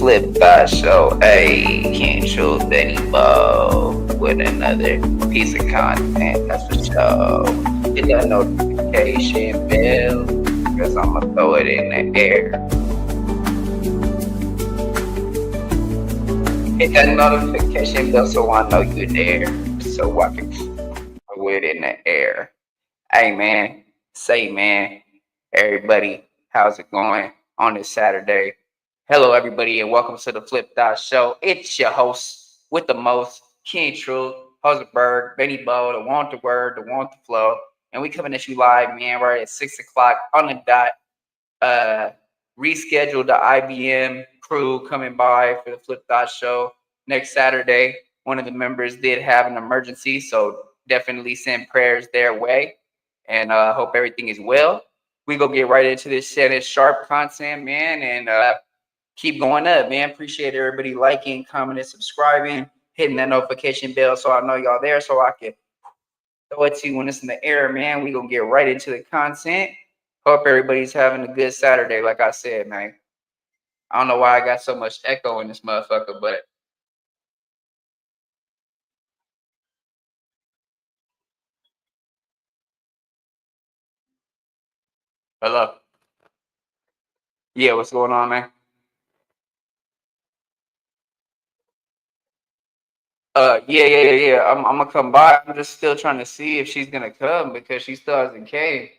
Flip Thigh Show. Hey, can't show Benny Bo with another piece of content. That's for sure. Hit that notification bell because I'm gonna throw it in the air. Hit that notification bell so I know you're there, so I can throw it in the air. Hey man, say man, everybody, how's it going on this Saturday? Hello everybody and welcome to the Flip Dot Show. It's your host with the most, King Truth, Hosenberg, Benny Bo, the want the word, the want the flow. And we coming at you live, man, right at 6 o'clock on the dot. Rescheduled the IBM crew coming by for the Flip Dot Show next Saturday. One of the members did have an emergency, so definitely send prayers their way. And hope everything is well. We go get right into this Shannon sharpe content, man, and keep going up, man. Appreciate everybody liking, commenting, subscribing, hitting that notification bell so I know y'all there, so I can throw it to you when it's in the air, man. We gonna get right into the content. Hope everybody's having a good Saturday, like I said, man. I don't know why I got so much echo in this motherfucker, but hello. Yeah, what's going on, man? Yeah. I'm gonna come by. I'm just still trying to see if she's gonna come because she still hasn't came.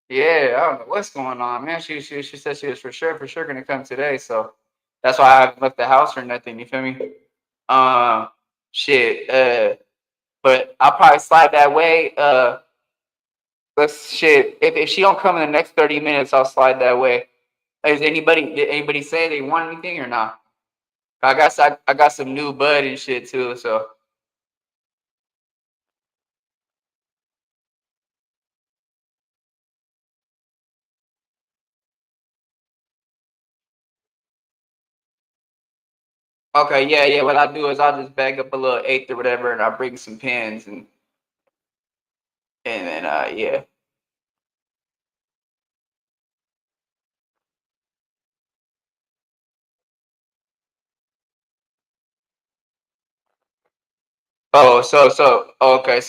Yeah, I don't know what's going on, man. She said she was for sure gonna come today, so that's why I haven't left the house or nothing. You feel me? Um, shit. But I'll probably slide that way. Let's shit. If she don't come in the next 30 minutes, I'll slide that way. Did anybody say they want anything or not? I got some new bud and shit too. So okay, yeah. What I'll do is I'll just bag up a little eighth or whatever, and I'll bring some pins and then yeah. Oh, okay,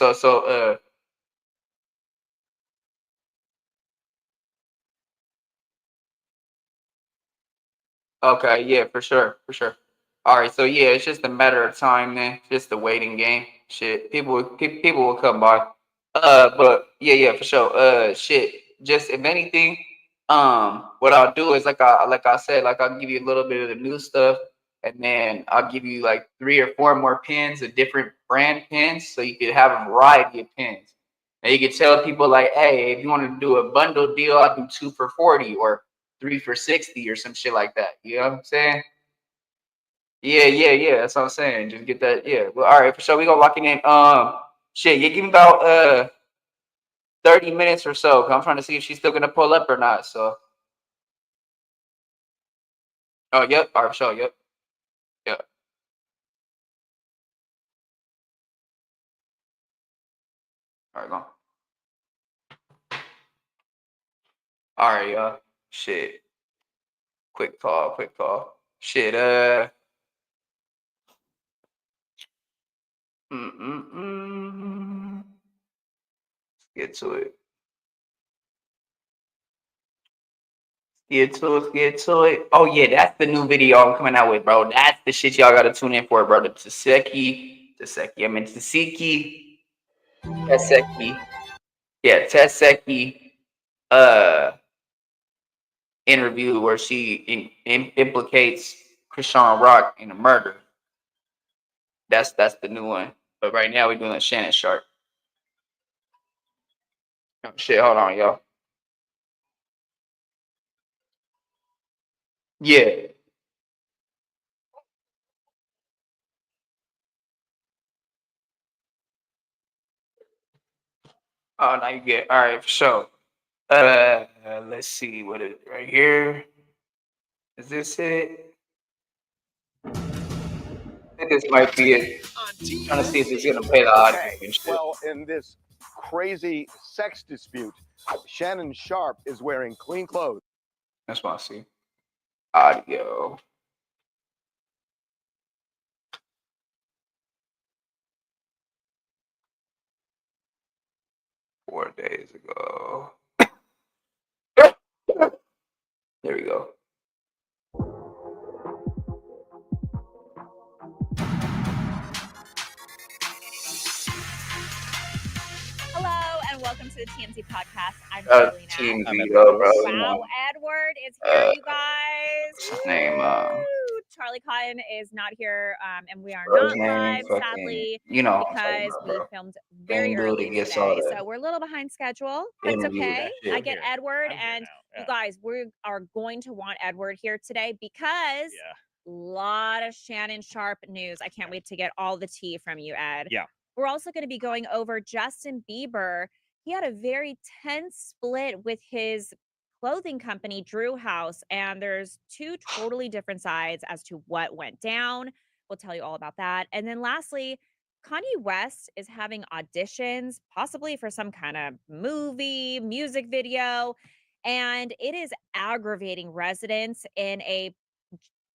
okay, yeah, for sure. All right, so yeah, it's just a matter of time, man. Just the waiting game. Shit, people will come by. But yeah, for sure. Shit. Just if anything, what I'll do is like I said, like I'll give you a little bit of the new stuff, and then I'll give you like 3 or 4 more pins of different brand pins, so you could have a variety of pins. And you can tell people like, hey, if you want to do a bundle deal, I'll do 2 for 40 or 3 for 60 or some shit like that. You know what I'm saying? Yeah. That's what I'm saying. Just get that. Yeah. Well, all right, for sure. We gonna lock it in. Shit. You give me about 30 minutes or so. 'Cause I'm trying to see if she's still gonna pull up or not. So. Oh, yep. All right, for sure. Yep. All right, go. All right, y'all. Shit. Quick call. Quick call. Shit. Mm. Get to it. Get to it. Oh yeah, that's the new video I'm coming out with, bro. That's the shit y'all gotta tune in for, bro. The Taseki. I mean Taseki. Yeah, Taseki. Uh, interview where she implicates Krishan Rock in a murder. That's the new one. But right now we're doing Shannon Sharp. Oh, shit, hold on, y'all. Yeah. Oh, now you get all right for sure. Let's see what is right here. Is this it? I think this might be it. Trying to see if it's gonna play the audio and shit. Well, in this crazy sex dispute, Shannon Sharpe is wearing clean clothes. That's what I see. audio. Four days ago. There we go. Hello and welcome to the TMZ podcast. I'm Selena. Team I'm Vito, Edward. bro. Wow, Edward is here, you guys. What's his name? Woo! Charlie Cotton is not here, and we are Bro, his not name live, fucking, sadly, you know what I'm talking because about, we bro. filmed very Same dude early that gets all today. the So we're a little behind schedule, but it's interviews and okay. shit. I get here. Edward, I'm here and now. you guys, we are going to want Edward here today because a lot of Shannon Sharpe news. I can't wait to get all the tea from you, Ed. Yeah. We're also going to be going over Justin Bieber. He had a very tense split with his clothing company, Drew House, and there's two totally different sides as to what went down. We'll tell you all about that. And then lastly, Kanye West is having auditions, possibly for some kind of movie, music video, and it is aggravating residents in a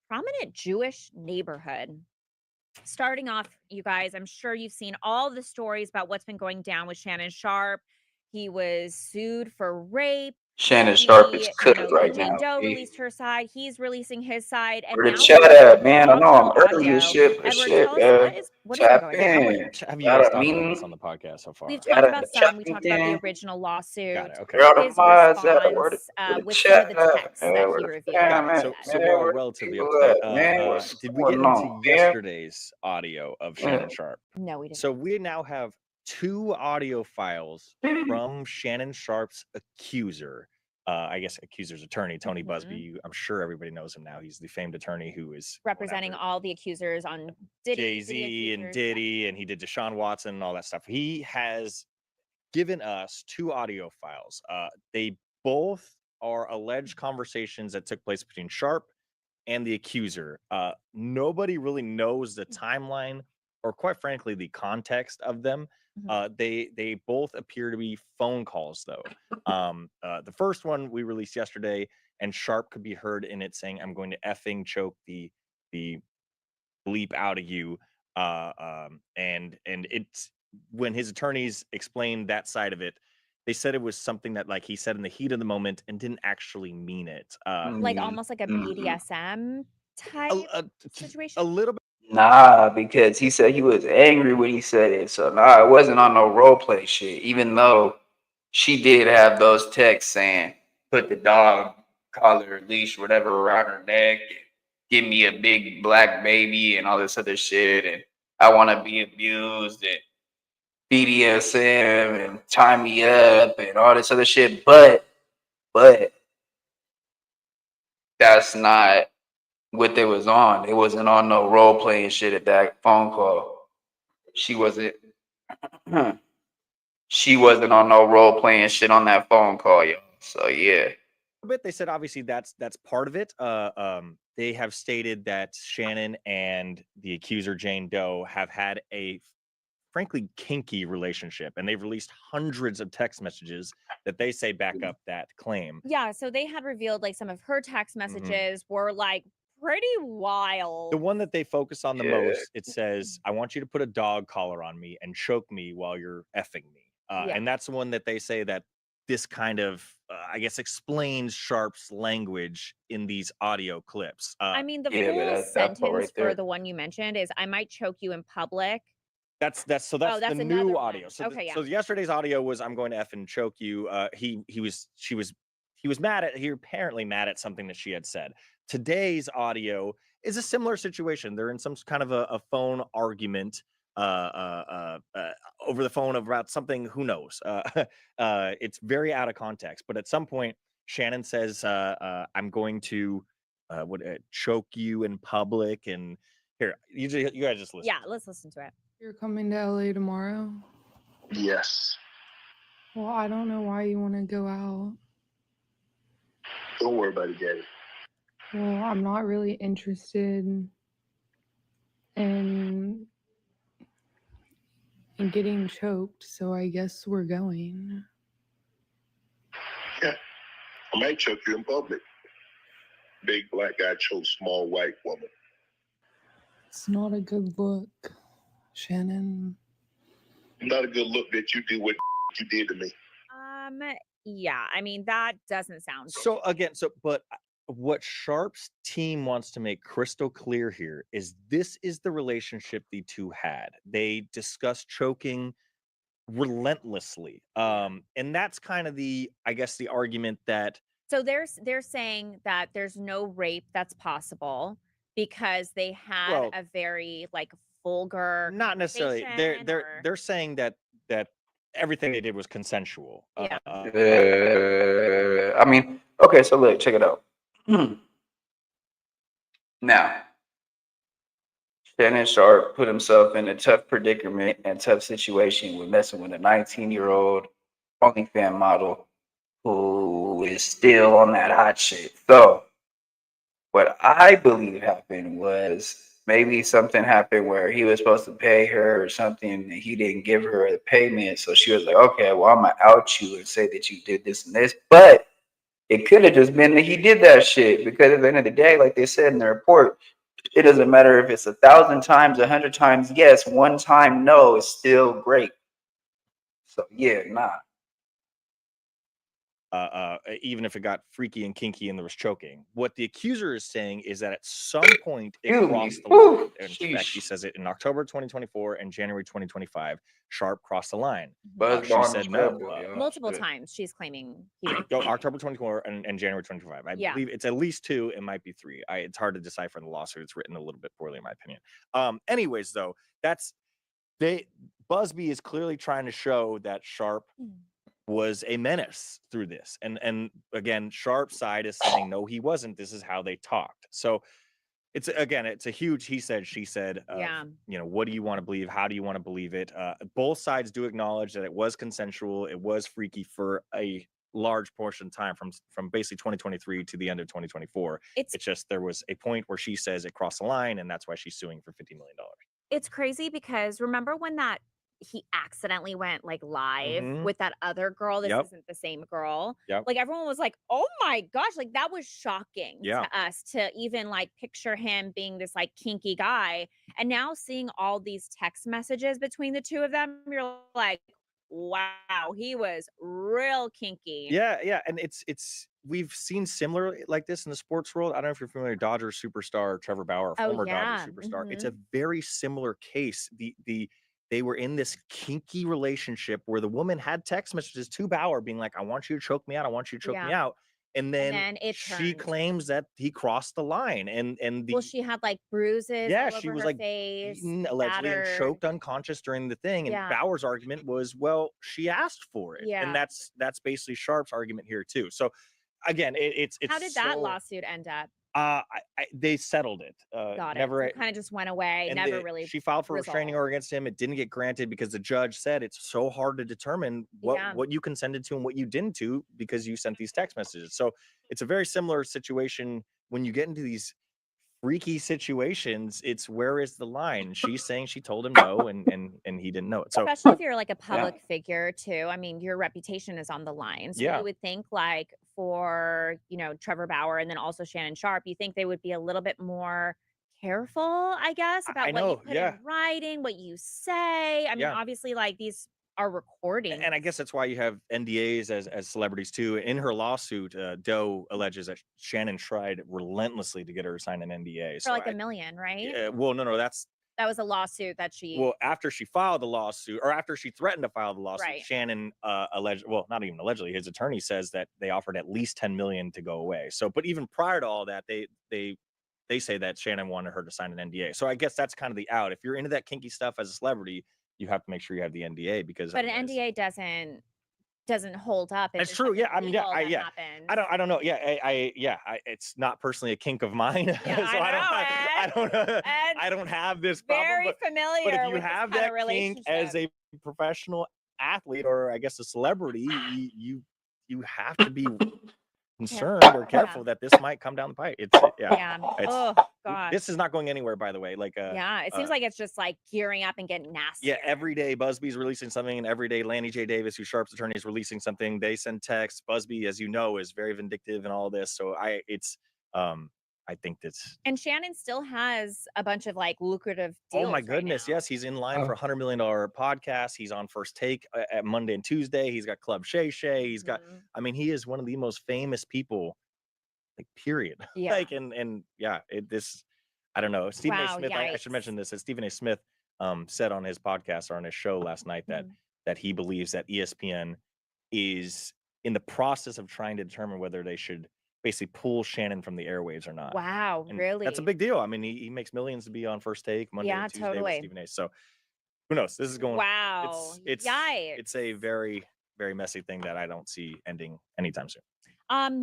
prominent Jewish neighborhood. Starting off, you guys, I'm sure you've seen all the stories about what's been going down with Shannon Sharpe. He was sued for rape. Shannon Sharpe is cooked right now. Janedoe released her side. He's releasing his side. And Where the now chat there's at, some man? I know I'm phenomenal early and audio. shit, but Edward, shit, tell us what has been going on. How in. much have you Got guys a talked about meeting? this on the podcast so far? We've Got talked a about some. We chat talked about the meeting? original lawsuit. Got it. Okay. Where all the His mods at? Where response the with some of the chat texts at, that man? he Where the revealed. fam at, So man? we're all Where the relatively up people to date. at, man? What's Did we get going into on, man? yesterday's audio of Yeah. Shannon Sharpe? No, we didn't. So we now have two audio files from Shannon Sharpe's accuser. I guess accuser's attorney, Tony Busby. I'm sure everybody knows him now. He's the famed attorney who is representing all the accusers on Jay-Z and Diddy, and he did Deshaun Watson and all that stuff. He has given us two audio files. They both are alleged conversations that took place between Sharpe and the accuser. Nobody really knows the timeline or, quite frankly, the context of them. They both appear to be phone calls, though. The first one we released yesterday, and Sharpe could be heard in it saying, "I'm going to effing choke the bleep out of you." And it's when his attorneys explained that side of it, they said it was something that, like, he said in the heat of the moment and didn't actually mean it. Like almost like a BDSM type situation. A little bit. Nah, because he said he was angry when he said it. So nah, it wasn't on no role play shit. Even though she did have those texts saying, "Put the dog collar, leash, whatever around her neck, and give me a big black baby," and all this other shit, and "I want to be abused," and BDSM and tie me up and all this other shit. But that's not what they was on. It wasn't on no role playing shit at that phone call. She wasn't on no role playing shit on that phone call, yo. So yeah. Bit they said obviously that's part of it. They have stated that Shannon and the accuser Janedoe have had a frankly kinky relationship, and they've released hundreds of text messages that they say back up that claim. Yeah, so they had revealed like some of her text messages were like pretty wild. The one that they focus on the most, it says, "I want you to put a dog collar on me and choke me while you're effing me." And that's the one that they say that this kind of, I guess, explains Sharpe's language in these audio clips. I mean, the full sentence for the one you mentioned is, "I might choke you in public." That's the new audio. So, so yesterday's audio was, "I'm going to effing choke you." He was mad at, he apparently mad at something that she had said. Today's audio is a similar situation. They're in some kind of a phone argument over the phone about something, who knows. It's very out of context, but at some point Shannon says, "I'm going to choke you in public." And here, you guys just listen. Yeah, let's listen to it. You're coming to LA tomorrow? Yes. Well, I don't know why you want to go out. Don't worry about it, Gabby. Well, I'm not really interested in getting choked, so I guess we're going. Yeah. I might choke you in public. big black guy chose small white woman. It's not a good look, Shannon. Not a good look that you did what you did to me. Yeah, I mean, that doesn't sound good. So again, but what Sharpe's team wants to make crystal clear here is this is the relationship the two had. They discussed choking relentlessly. And that's kind of the, I guess, the argument that So they're saying that there's no rape that's possible because they had Well, a very like vulgar not necessarily conversation, or- they're saying that everything they did was consensual. Yeah. I mean, okay, so look, check it out. Now, Shannon Sharpe put himself in a tough predicament and tough situation with messing with a 19-year-old OnlyFans model who is still on that hot shit. So, what I believe happened was maybe something happened where he was supposed to pay her or something and he didn't give her the payment. So she was like, okay, well, I'm going to out you and say that you did this and this. But it could have just been that he did that shit because at the end of the day, like they said in the report, it doesn't matter if it's 1,000 times, 100 times yes, one time no is still great. So yeah, nah. Even if it got freaky and kinky and there was choking. What the accuser is saying is that at some point it Excuse me. crossed the Whew, line. In fact, he sheesh. says it in October 2024 and January 2025. Sharpe crossed the line. Buzz She Barnes said Red no. Bull, y'all. multiple Shit. times she's claiming he raped Go her. October 24 and January 2025. I Yeah. believe it's at least 2. It might be 3. It's hard to decipher in the lawsuit. It's written a little bit poorly, in my opinion. Anyways, though, Busby is clearly trying to show that Sharpe was a menace through this. And again, Sharpe's side is saying, no, he wasn't. This is how they talked. So it's a huge he said, she said. Yeah. You know, what do you want to believe? How do you want to believe it? Both sides do acknowledge that it was consensual. It was freaky for a large portion of time from basically 2023 to the end of 2024. It's just there was a point where she says it crossed the line, and that's why she's suing for $50 million. It's crazy because remember when he accidentally went like live with that other girl? This isn't the same girl. Like everyone was like, oh my gosh, like that was shocking to us to even like picture him being this like kinky guy. And now seeing all these text messages between the two of them, you're like, wow, he was real kinky. Yeah. And we've seen similar like this in the sports world. I don't know if you're familiar with Dodgers superstar Trevor Bauer, former Dodgers superstar. It's a very similar case. They were in this kinky relationship where the woman had text messages to Bauer being like, I want you to choke me out. I want you to choke me out. And then she claims that he crossed the line. Well, she had like bruises. Yeah, all she over was her like face, beaten, allegedly, and battered. choked unconscious during the thing. And Bauer's argument was, well, she asked for it. Yeah. And that's basically Sharpe's argument here too. So again, it's how did that lawsuit end up? They settled it. Got never it. So kind of just went away. Never really. She filed for a restraining order against him. It didn't get granted because the judge said it's so hard to determine what you consented to and what you didn't to because you sent these text messages. So it's a very similar situation when you get into these freaky situations. It's where is the line? She's saying she told him no, and he didn't know it. So especially if you're like a public figure too. I mean, your reputation is on the line. So you would think like for, Trevor Bauer and then also Shannon Sharpe, you think they would be a little bit more careful, I guess, about what you put in writing, what you say. I mean, obviously like these are recording. And I guess that's why you have NDAs as celebrities too. In her lawsuit, Doe alleges that Shannon tried relentlessly to get her to sign an NDA. For like $1 million, right? Well, no, that was a lawsuit that she. Well, after she filed the lawsuit, or after she threatened to file the lawsuit, right. Shannon not even allegedly, his attorney says that they offered at least $10 million to go away. So, but even prior to all that, they say that Shannon wanted her to sign an NDA. So I guess that's kind of the out. If you're into that kinky stuff as a celebrity, you have to make sure you have the NDA because. But an NDA doesn't hold up. That's true. Yeah, I mean, I don't know. It's not personally a kink of mine. Yeah, so I don't have this problem. Very familiar. But if you have that kink as a professional athlete or I guess a celebrity, you have to be concerned or careful that this might come down the pipe. Oh god, this is not going anywhere, by the way. Like it seems like it's just like gearing up and getting nasty. Yeah, every day Busby's releasing something, and every day Lanny J. Davis, who's Sharpe's attorney, is releasing something. They send texts. Busby, as you know, is very vindictive and all this. So I think that's. And Shannon still has a bunch of like lucrative Oh deals. my goodness! Right now. Yes, he's in line for $100 million podcast. He's on First Take at Monday and Tuesday. He's got Club Shay Shay. He's got. I mean, he is one of the most famous people. Like period. Yeah. Like and yeah. This. I don't know. Stephen A. Smith. I should Yikes. mention this. That Stephen A. Smith said on his podcast or on his show last night that he believes that ESPN is in the process of trying to determine whether they should basically pull Shannon from the airwaves or not. Wow, And really? that's a big deal. I mean, he makes millions to be on First Take Monday and Tuesday with Stephen A. So who knows? This is going. Wow. Yikes. It's a very, very messy thing that I don't see ending anytime soon.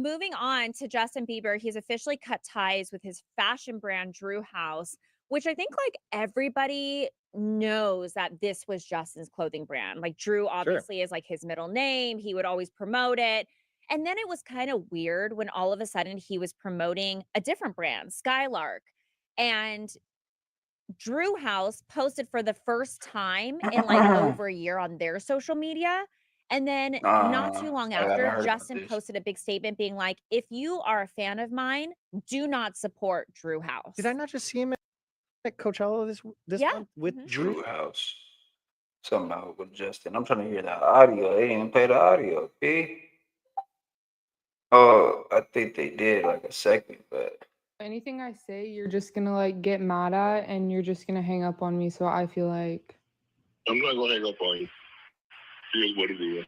Moving on to Justin Bieber, he's officially cut ties with his fashion brand Drew House, which I think like everybody knows that this was Justin's clothing brand. Like Drew obviously is like his middle name. He would always promote it. And then it was kind of weird when all of a sudden he was promoting a different brand, Skylark. And Drew House posted for the first time in like over a year on their social media. And then not too long after, Justin posted a big statement being like, if you are a fan of mine, do not support Drew House. Did I not just see him at Coachella this month with Drew House? Somehow with Justin. I'm trying to hear the audio. They didn't play the audio, B. Oh, I think they did like a second, but Anything I say, you're just gonna like get mad at, and you're just gonna hang up on me. So I feel like I'm not gonna hang up on you. Here's what it is.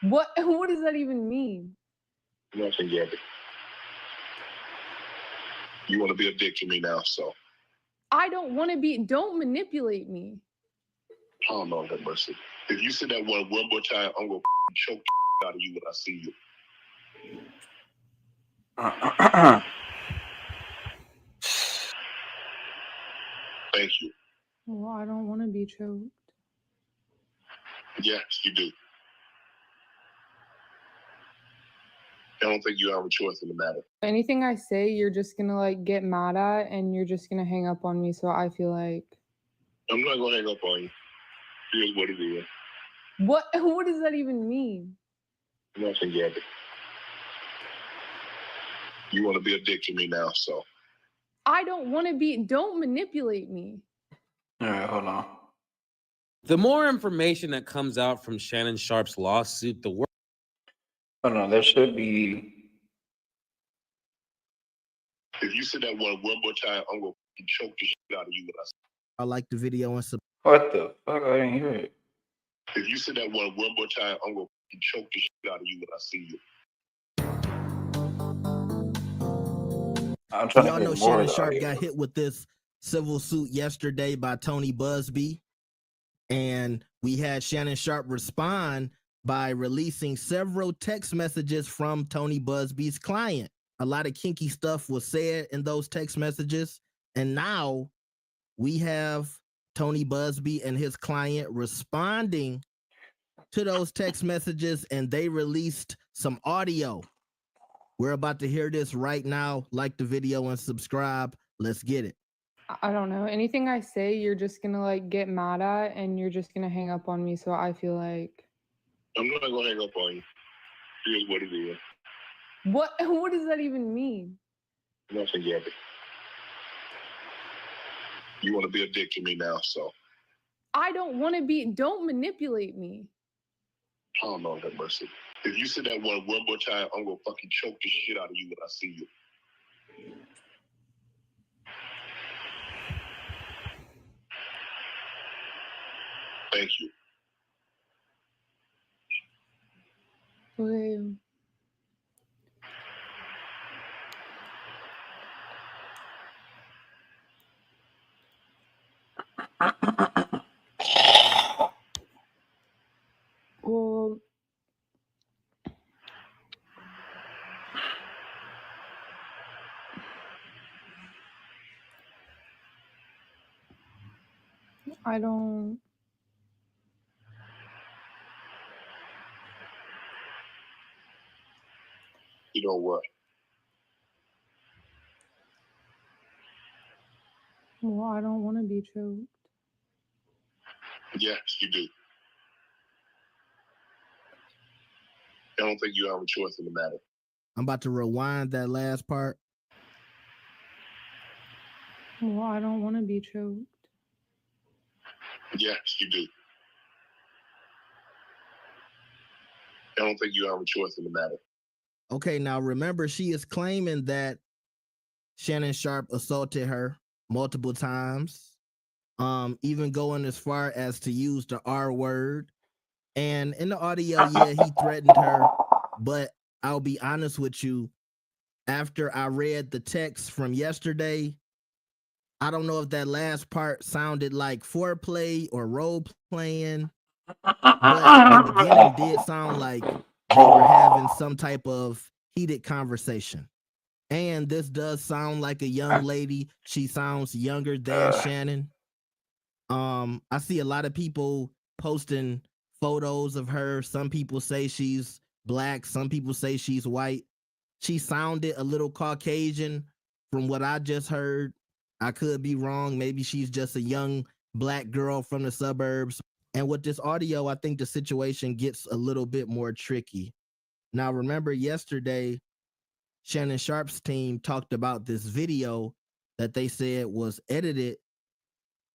what? What does that even mean? Nothing, Gabby. You want to be a dick to me now, so. I don't want to be. Don't manipulate me. Oh, Lord have mercy. If you say that one more time, I'm gonna choke the out of you when I see you. Thank you. Well, I don't want to be choked. Yes, you do. I don't think you have a choice in the matter. Anything I say, you're just gonna like get mad at, and you're just gonna hang up on me. So I feel like I'm not gonna hang up on you. Here's what it is. what? What does that even mean? Nothing, Gabby. You want to be a dick to me now, so. I don't want to be. Don't manipulate me. all right, hold on. The more information that comes out from Shannon Sharpe's lawsuit, the worse. Hold on, there should be. If you say that one more time, I'm gonna choke the shit out of you when I see you. I like the video and What the fuck? I didn't hear it. If you say that one more time, I'm gonna choke the shit out of you when I see you. I'm trying y'all to know hear more Shannon of the Sharpe audio. got hit with this civil suit yesterday by Tony Busby, and we had Shannon Sharpe respond by releasing several text messages from Tony Busby's client. A lot of kinky stuff was said in those text messages, and now we have Tony Busby and his client responding to those text messages, and they released some audio. We're about to hear this right now. Like the video and subscribe. Let's get it. I don't know. Anything I say, you're just gonna like get mad at, and you're just gonna hang up on me. So I feel like I'm not gonna hang up on you. Here's what it is. what? What does that even mean? Nothing, Gabby. You want to be a dick to me now, so. I don't want to be. Don't manipulate me. Oh, Lord have mercy. If you say that one more time, I'm gonna fucking choke the shit out of you when I see you. Thank you. Okay. Well, I don't. You know what? Well, I don't want to be choked. Yes, you do. I don't think you have a choice in the matter. I'm about to rewind that last part. Well, I don't want to be choked. Yes, you do. I don't think you have a choice in the matter. Okay, now remember, she is claiming that Shannon Sharpe assaulted her multiple times, even going as far as to use the R word. And in the audio, yeah, he threatened her. But I'll be honest with you, after I read the text from yesterday, I don't know if that last part sounded like foreplay or role playing, but the beginning did sound like they were having some type of heated conversation. And this does sound like a young lady. She sounds younger than Shannon. I see a lot of people posting photos of her. Some people say she's black, some people say she's white. She sounded a little Caucasian from what I just heard. I could be wrong. Maybe she's just a young black girl from the suburbs. And with this audio, I think the situation gets a little bit more tricky. Now, remember yesterday, Shannon Sharpe's team talked about this video that they said was edited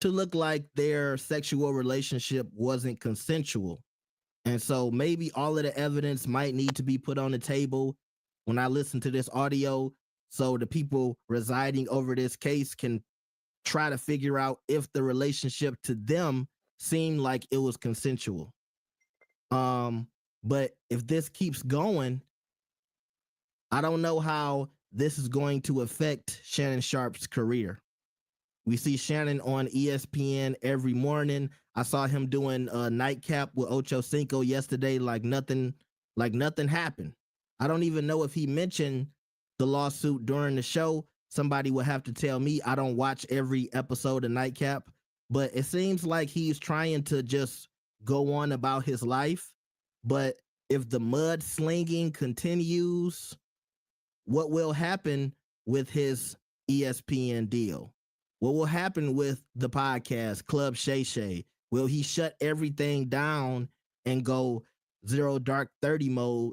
to look like their sexual relationship wasn't consensual. And so maybe all of the evidence might need to be put on the table when I listen to this audio so the people residing over this case can try to figure out if the relationship to them seemed like it was consensual. But if this keeps going, I don't know how this is going to affect Shannon Sharpe's career. We see Shannon on ESPN every morning. I saw him doing a nightcap with Ocho Cinco yesterday, like nothing happened. I don't even know if he mentioned the lawsuit during the show. Somebody will have to tell me. I don't watch every episode of Nightcap, but it seems like he's trying to just go on about his life. But if the mud slinging continues, what will happen with his ESPN deal? What will happen with the podcast, Club Shay Shay? Will he shut everything down and go zero dark 30 mode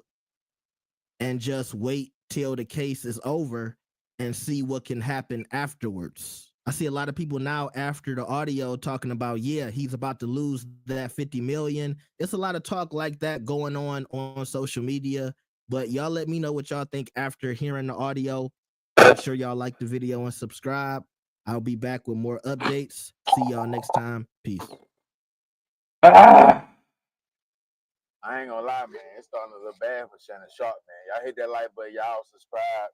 and just wait till the case is over and see what can happen afterwards? I see a lot of people now after the audio talking about, yeah, he's about to lose that 50 million. It's a lot of talk like that going on social media. But y'all let me know what y'all think after hearing the audio. Make sure y'all like the video and subscribe. I'll be back with more updates. See y'all next time. Peace. I ain't gonna lie, man. It's starting to look bad for Shannon Sharpe, man. Y'all hit that like button. Y'all subscribe.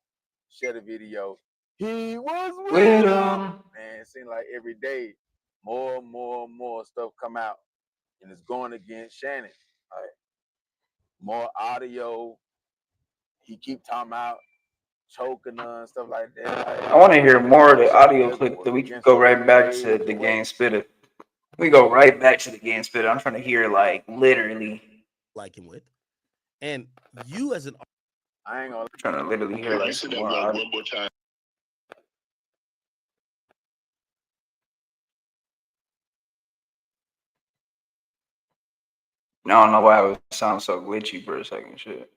Share the video. He was with him. Man, it seems like every day more stuff come out. And it's going against Shannon. Like, more audio. He keep talking about choking her and stuff like that. Like, I want to hear more of the audio clip that we can go right back to the game spitter. We go right back to the game spitter. I'm trying to hear like literally. Like him with. And you as an I ain't gonna I'm trying to literally hear like some more audio. One more time. I don't know why it sounds so glitchy for a second. Shit.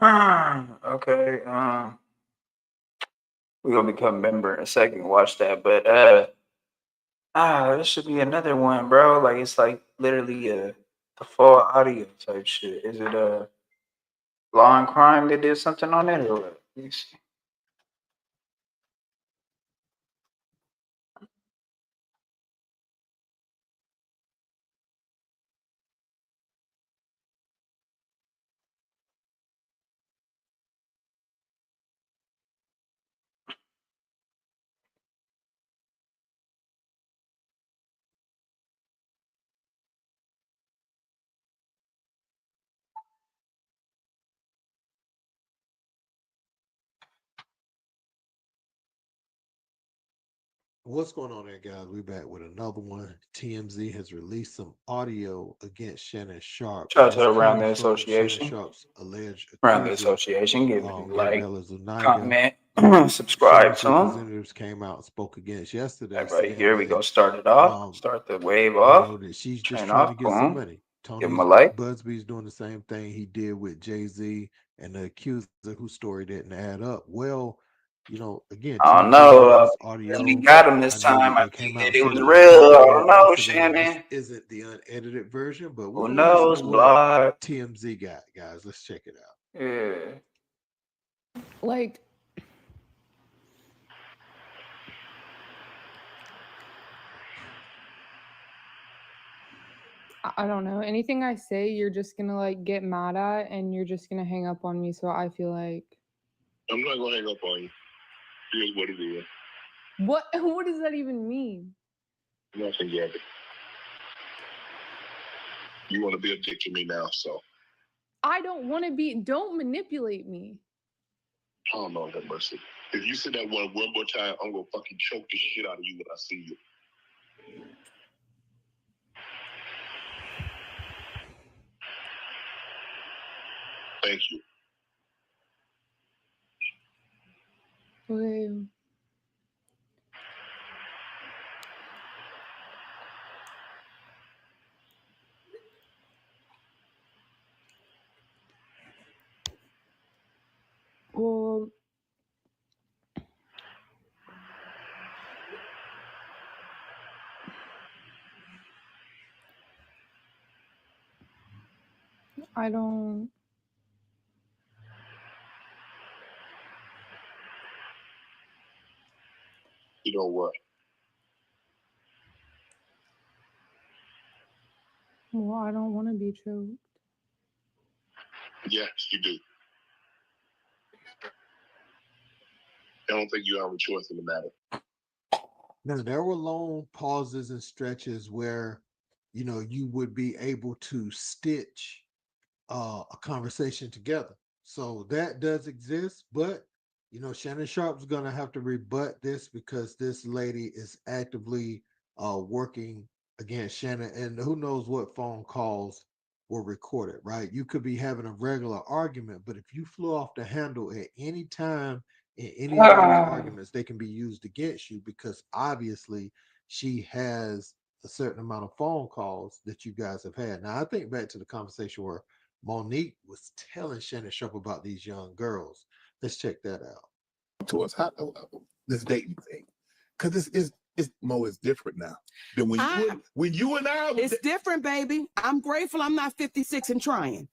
Okay. We're gonna become a member in a second. Watch that, but this should be another one, bro. Like it's like literally the full audio type shit. Is it Law and Crime that did something on it or what? Let me see. What's going on there, guys? We back with another one. TMZ has released some audio against Shannon Sharp, Shout and out to it's around coming the from Shannon association. Sharp's alleged Around the accuser, association, give it a like, Gabriella Zuniga, comment, who subscribe Shannon's to them. representatives came out and spoke against yesterday, Everybody saying here, we go that start it off. Start the wave off. that she's just Turn trying to off. get some Boom. money. Give them a Tony like. Busby's doing the same thing he did with Jay-Z and the accuser whose story didn't add up. Well, again, I don't TMZ know. has this We audio. got him I this know time. that I they came think out that and it said was it was real. I don't copyrighted. know, Once again, this Shannon. isn't the unedited version, but Who we're gonna listen to knows, what blood? TMZ got, guys. Let's check it out. Yeah. Like, I don't know. Anything I say, you're just gonna like get mad at, and you're just gonna hang up on me. So I feel like. I'm not gonna hang up on you. Here's what it is. What? What does that even mean? Nothing, Gabby. You want to be a dick to me now, so. I don't want to be. Don't manipulate me. Oh, Lord have mercy. If you say that one more time, I'm gonna fucking choke the shit out of you when I see you. Thank you. Okay. Well, I don't. You know what? Well, I don't want to be choked. Yes, you do. I don't think you have a choice in the matter. Now, there were long pauses and stretches where, you would be able to stitch a conversation together. So that does exist, but Shannon Sharp's gonna have to rebut this because this lady is actively working against Shannon, and who knows what phone calls were recorded, right? You could be having a regular argument, but if you flew off the handle at any time in any of those arguments, they can be used against you because obviously she has a certain amount of phone calls that you guys have had. Now, I think back to the conversation where Monique was telling Shannon Sharp about these young girls. Let's check that out. To us, how this dating thing, because it's Mo is different now than when you and I. It's different, baby. I'm grateful I'm not 56 and trying.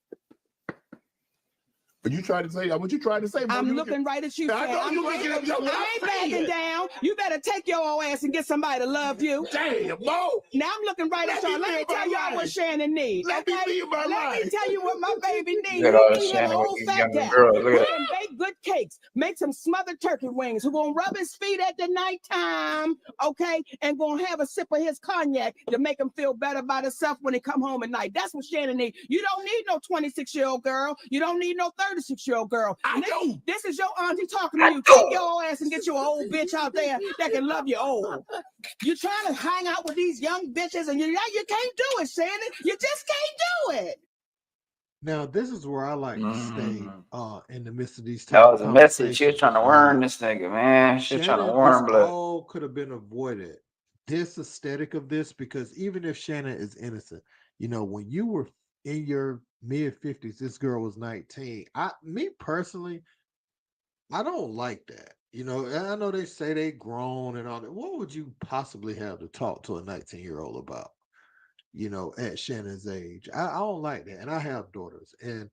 But you tried to say what you tried to say. Mo, I'm looking right at you. I know I'm you looking at grateful. me. I ain't backing down. You better take your old ass and get somebody to love you. Damn, Mo. Now I'm looking right at y'all. Let me tell y'all what Shannon needs. Let me tell you what my baby needs. Look at all He this need him Shannon an with old these fat younger gal. girls. Look at Who can bake good cakes, make some smothered turkey wings, who gonna rub his feet at the nighttime, okay, and gonna have a sip of his cognac to make him feel better about himself when he come home at night. That's what Shannon needs. You don't need no 26-year-old girl. You don't need no 36-year-old girl. This is your auntie talking to you. Take your old ass and get you an old bitch out there that can love you old. You're trying to hang out with these young bitches and you can't do it, Shannon. You just can't do it. Now, this is where I like to stay in the midst of these That type of was a message. She was conversations, trying to right? warn this nigga, man. She was trying to Shannon, this warn blood. all could have been avoided. This aesthetic of this, because even if Shannon is innocent, when you were in your mid 50s, this girl was 19. Me personally, I don't like that. And I know they say they grown and all that. What would you possibly have to talk to a 19-year-old about? At Shannon's age. I don't like that. And I have daughters. And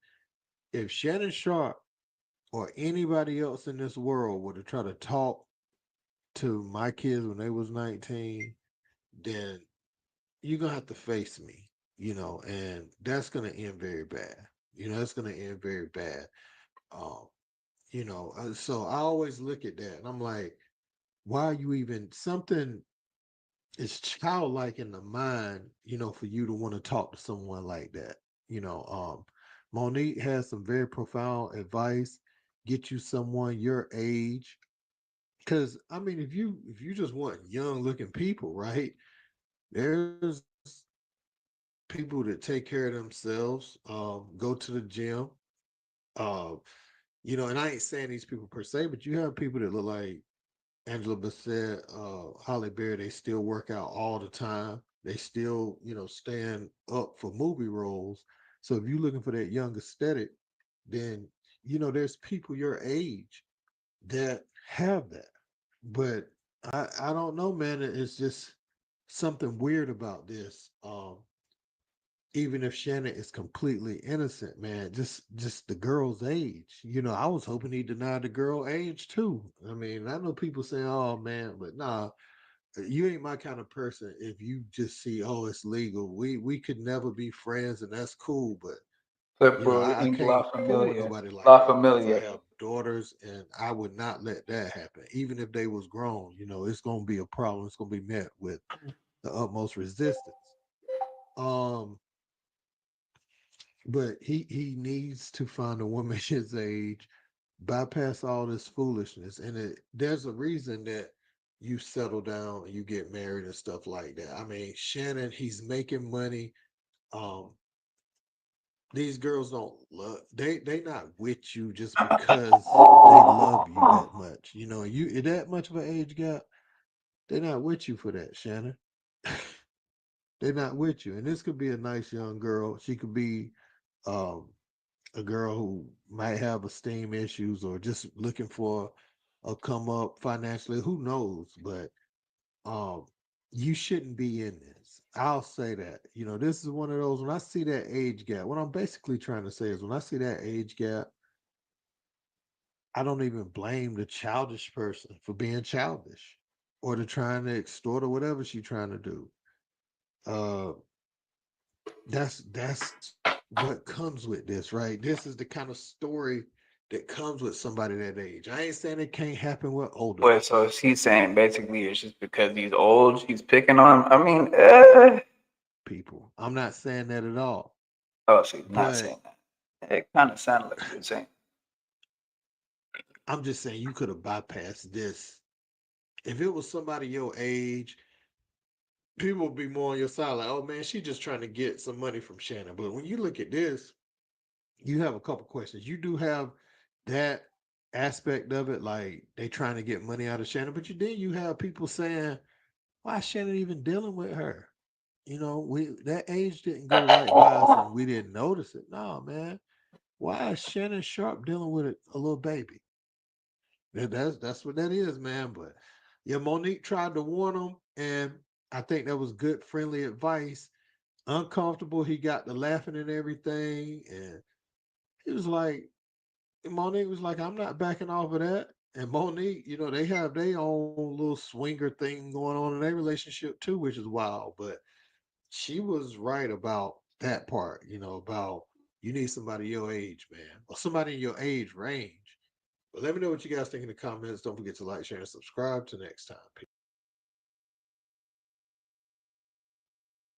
if Shannon Sharp or anybody else in this world were to try to talk to my kids when they was 19, then you're gonna have to face me, and that's gonna end very bad. It's gonna end very bad. Um, so I always look at that and I'm like, why are you even something is childlike in the mind, for you to want to talk to someone like that. Monique has some very profound advice. Get you someone your age, Because I mean, if you just want young looking people, right? There's people that take care of themselves, go to the gym, uh, you know, and I ain't saying these people per se, but you have people that look like Angela Bassett, Holly Berry. They still work out all the time. They still, you know, stand up for movie roles. So if you're looking for that young aesthetic, then you know there's people your age that have that. But I don't know, man. It's just something weird about this. Even if Shannon is completely innocent, man, just the girl's age. You know, I was hoping he denied the girl age too. I mean, I know people say, "Oh man," but nah, you ain't my kind of person. If you just see, "Oh, it's legal," we could never be friends, and that's cool. But you know, Clipboard I ink can't La fool with Familia. nobody like La that because I Familia. have daughters, and I would not let that happen. Even if they was grown, you know, it's gonna be a problem. It's gonna be met with the utmost resistance. Um, but he needs to find a woman his age, bypass all this foolishness, and there's a reason that you settle down and you get married and stuff like that. I mean, Shannon, he's making money. Um, these girls don't love they not with you just because they love you that much. You know, you that much of an age gap, they're not with you for that, Shannon. They're not with you. And this could be a nice young girl. She could be um a girl who might have esteem issues or just looking for a come up financially. Who knows? But um, you shouldn't be in this. I'll say that. You know, this is one of those when I see that age gap. What I'm basically trying to say is when I see that age gap, I don't even blame the childish person for being childish or to trying to extort or whatever she's trying to do. Uh, that's what comes with this, right? This is the kind of story that comes with somebody that age. I ain't saying it can't happen with older Wait, people. so she's saying basically it's just because he's old, she's picking on him. I mean, People. I'm not saying that at all. oh, she's not But saying that. It kind of sounded like she was saying. I'm just saying you could have bypassed this. If it was somebody your age, people would be more on your side, like, oh man, she just trying to get some money from Shannon. But when you look at this, you have a couple questions. You do have that aspect of it, like they trying to get money out of Shannon, but you have people saying, why is Shannon even dealing with her? You know, we that age didn't go right by us and we didn't notice it. No, man. Why is Shannon Sharp dealing with a little baby? That's what that is, man. But yeah, Monique tried to warn him, and I think that was good, friendly advice. Uncomfortable, he got to laughing and everything, and he was like, Monique was like, I'm not backing off of that. And Monique, you know, they have their own little swinger thing going on in their relationship too, which is wild. But she was right about that part, you know, about you need somebody your age, man, or somebody in your age range. But let me know what you guys think in the comments. Don't forget to like, share, and subscribe. Till next time.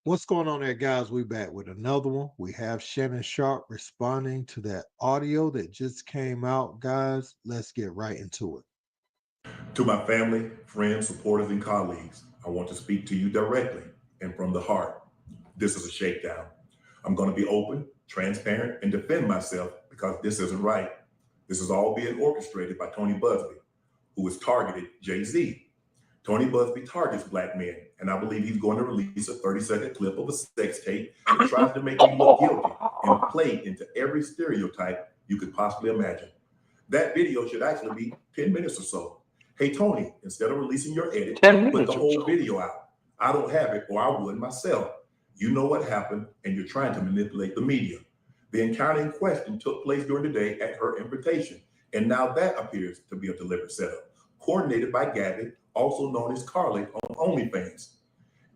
What's going on there, guys? We back with another one. We have Shannon Sharp responding to that audio that just came out, guys. Let's get right into it. To my family, friends, supporters, and colleagues, I want to speak to you directly and from the heart. This is a shakedown. I'm going to be open, transparent, and defend myself because this isn't right. This is all being orchestrated by Tony Busby, who has targeted Jay-Z. Tony Busby targets black men, and I believe he's going to release a 30-second clip of a sex tape that tries to make me look guilty and play into every stereotype you could possibly imagine. That video should actually be 10 minutes or so. Hey, Tony, instead of releasing your edit, 10 put minutes the or whole so. video out. I don't have it, or I would myself. You know what happened, and you're trying to manipulate the media. The encounter in question took place during the day at her invitation, and now that appears to be a deliberate setup, coordinated by Gabby, also known as Carly on OnlyFans.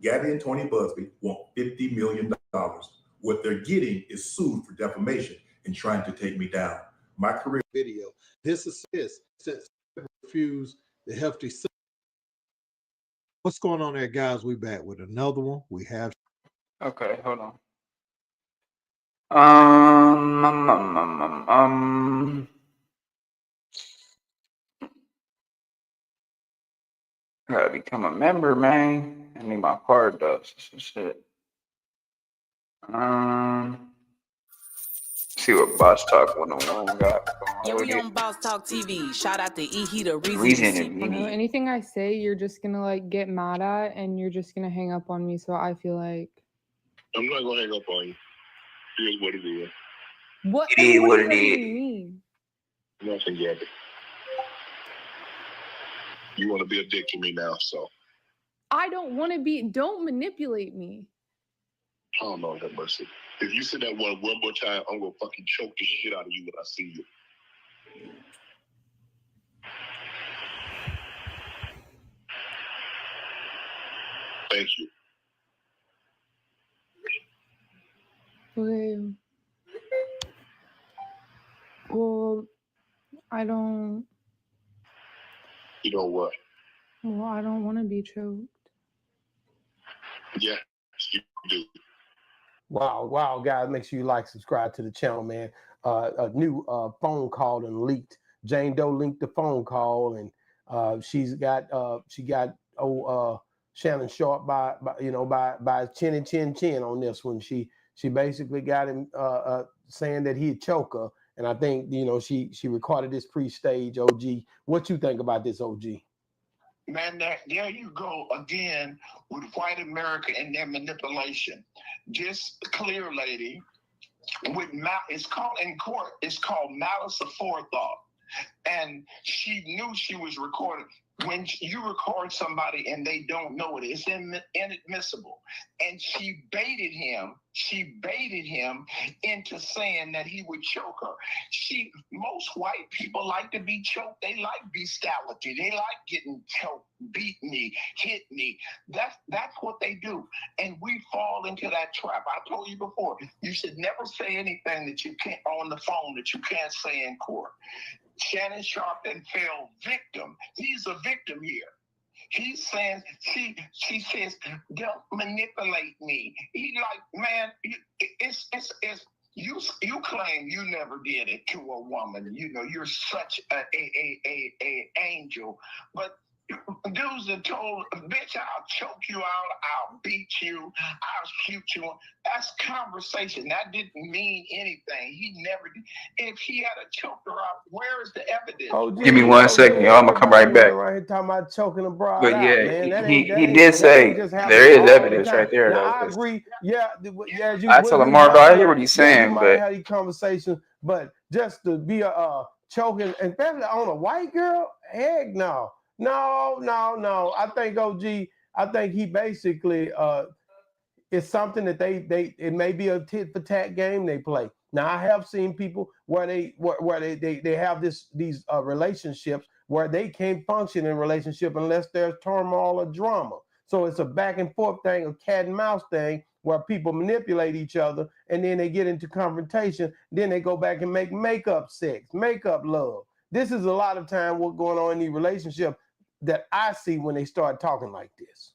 Gabby and Tony Busby want $50 million. What they're getting is sued for defamation and trying to take me down. My career Video. This is since refuse the hefty. What's going on there, guys? We back with another one. We have Okay, hold on. Um, Gotta become a member, man. I need my card though. Some shit. See what Boss Talk 101 got Yeah, going we with on it. Boss Talk TV. Shout out to E. He the reason you Reason see. and I don't know. Mini. Anything I say, you're just gonna like get mad at, and you're just gonna hang up on me. So I feel like I'm not gonna hang up on you. Here's what it is. what? It is What what does it that is. even mean? Nothing, Gabby. You want to be a dick to me now, so. I don't want to be. Don't manipulate me. Oh, Lord have mercy. If you say that one more time, I'm gonna fucking choke the shit out of you when I see you. Thank you. Okay. Well, I don't. You know what? Well, I don't want to be choked. Yeah, you do. Wow, guys, make sure you like, subscribe to the channel, man. A new phone call and leaked. Janedoe linked the phone call, and she got Shannon Sharpe by his chin on this one. She basically got him saying that he'd choke her, and I think she recorded this pre-stage. OG, what you think about this, OG? Man, there you go again with white America and their manipulation. This clear lady it's called in court, it's called malice aforethought. And she knew she was recorded. When you record somebody and they don't know it, it's inadmissible. And she baited him into saying that he would choke her. Most white people like to be choked. They like bestiality. They like getting choked, beat me, hit me. That's what they do. And we fall into that trap. I told you before, you should never say anything that you can't on the phone that you can't say in court. Shannon Sharpe then fell victim. He's a victim here. He's saying, she says, don't manipulate me. He like, man, you claim you never did it to a woman. You know, you're such a angel. But dudes that told, bitch, I'll choke you out, I'll beat you, I'll shoot you. That's conversation. That didn't mean anything. He never did. If he had a choked her out, where is the evidence? Give me 1 second, y'all. I'm gonna come right back. Right here talking about choking a broad But out, yeah, man. he did say just there is evidence the right there, now, though. I agree. Yeah, I tell him, Margo, I hear what he's saying, you might but have these conversations, but just to be a choking, and especially on a white girl, heck no. No. I think OG, I think he basically it's something that it may be a tit for tat game they play. Now I have seen people where they have these relationships where they can't function in a relationship unless there's turmoil or drama. So it's a back and forth thing, a cat and mouse thing, where people manipulate each other and then they get into confrontation. Then they go back and make makeup sex, makeup love. This is a lot of time what's going on in these relationships that I see when they start talking like this.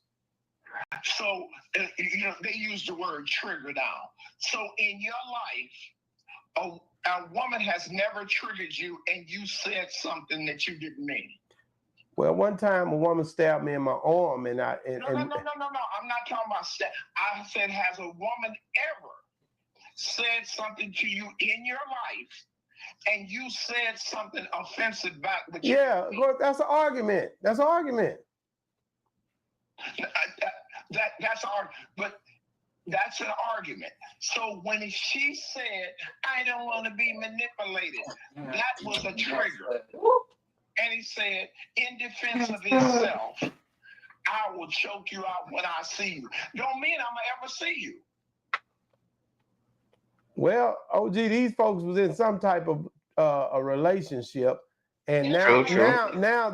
So, they use the word trigger now. So in your life, a woman has never triggered you and you said something that you didn't mean. Well, one time a woman stabbed me in my arm and I... No. I'm not talking about I said, has a woman ever said something to you in your life and you said something offensive back? Yeah, of course, that's an argument. That's an argument. That's an argument. So when she said, I don't want to be manipulated, that was a trigger. And he said, in defense of himself, I will choke you out when I see you. Don't mean I'm going to ever see you. Well, OG, these folks was in some type of a relationship, and now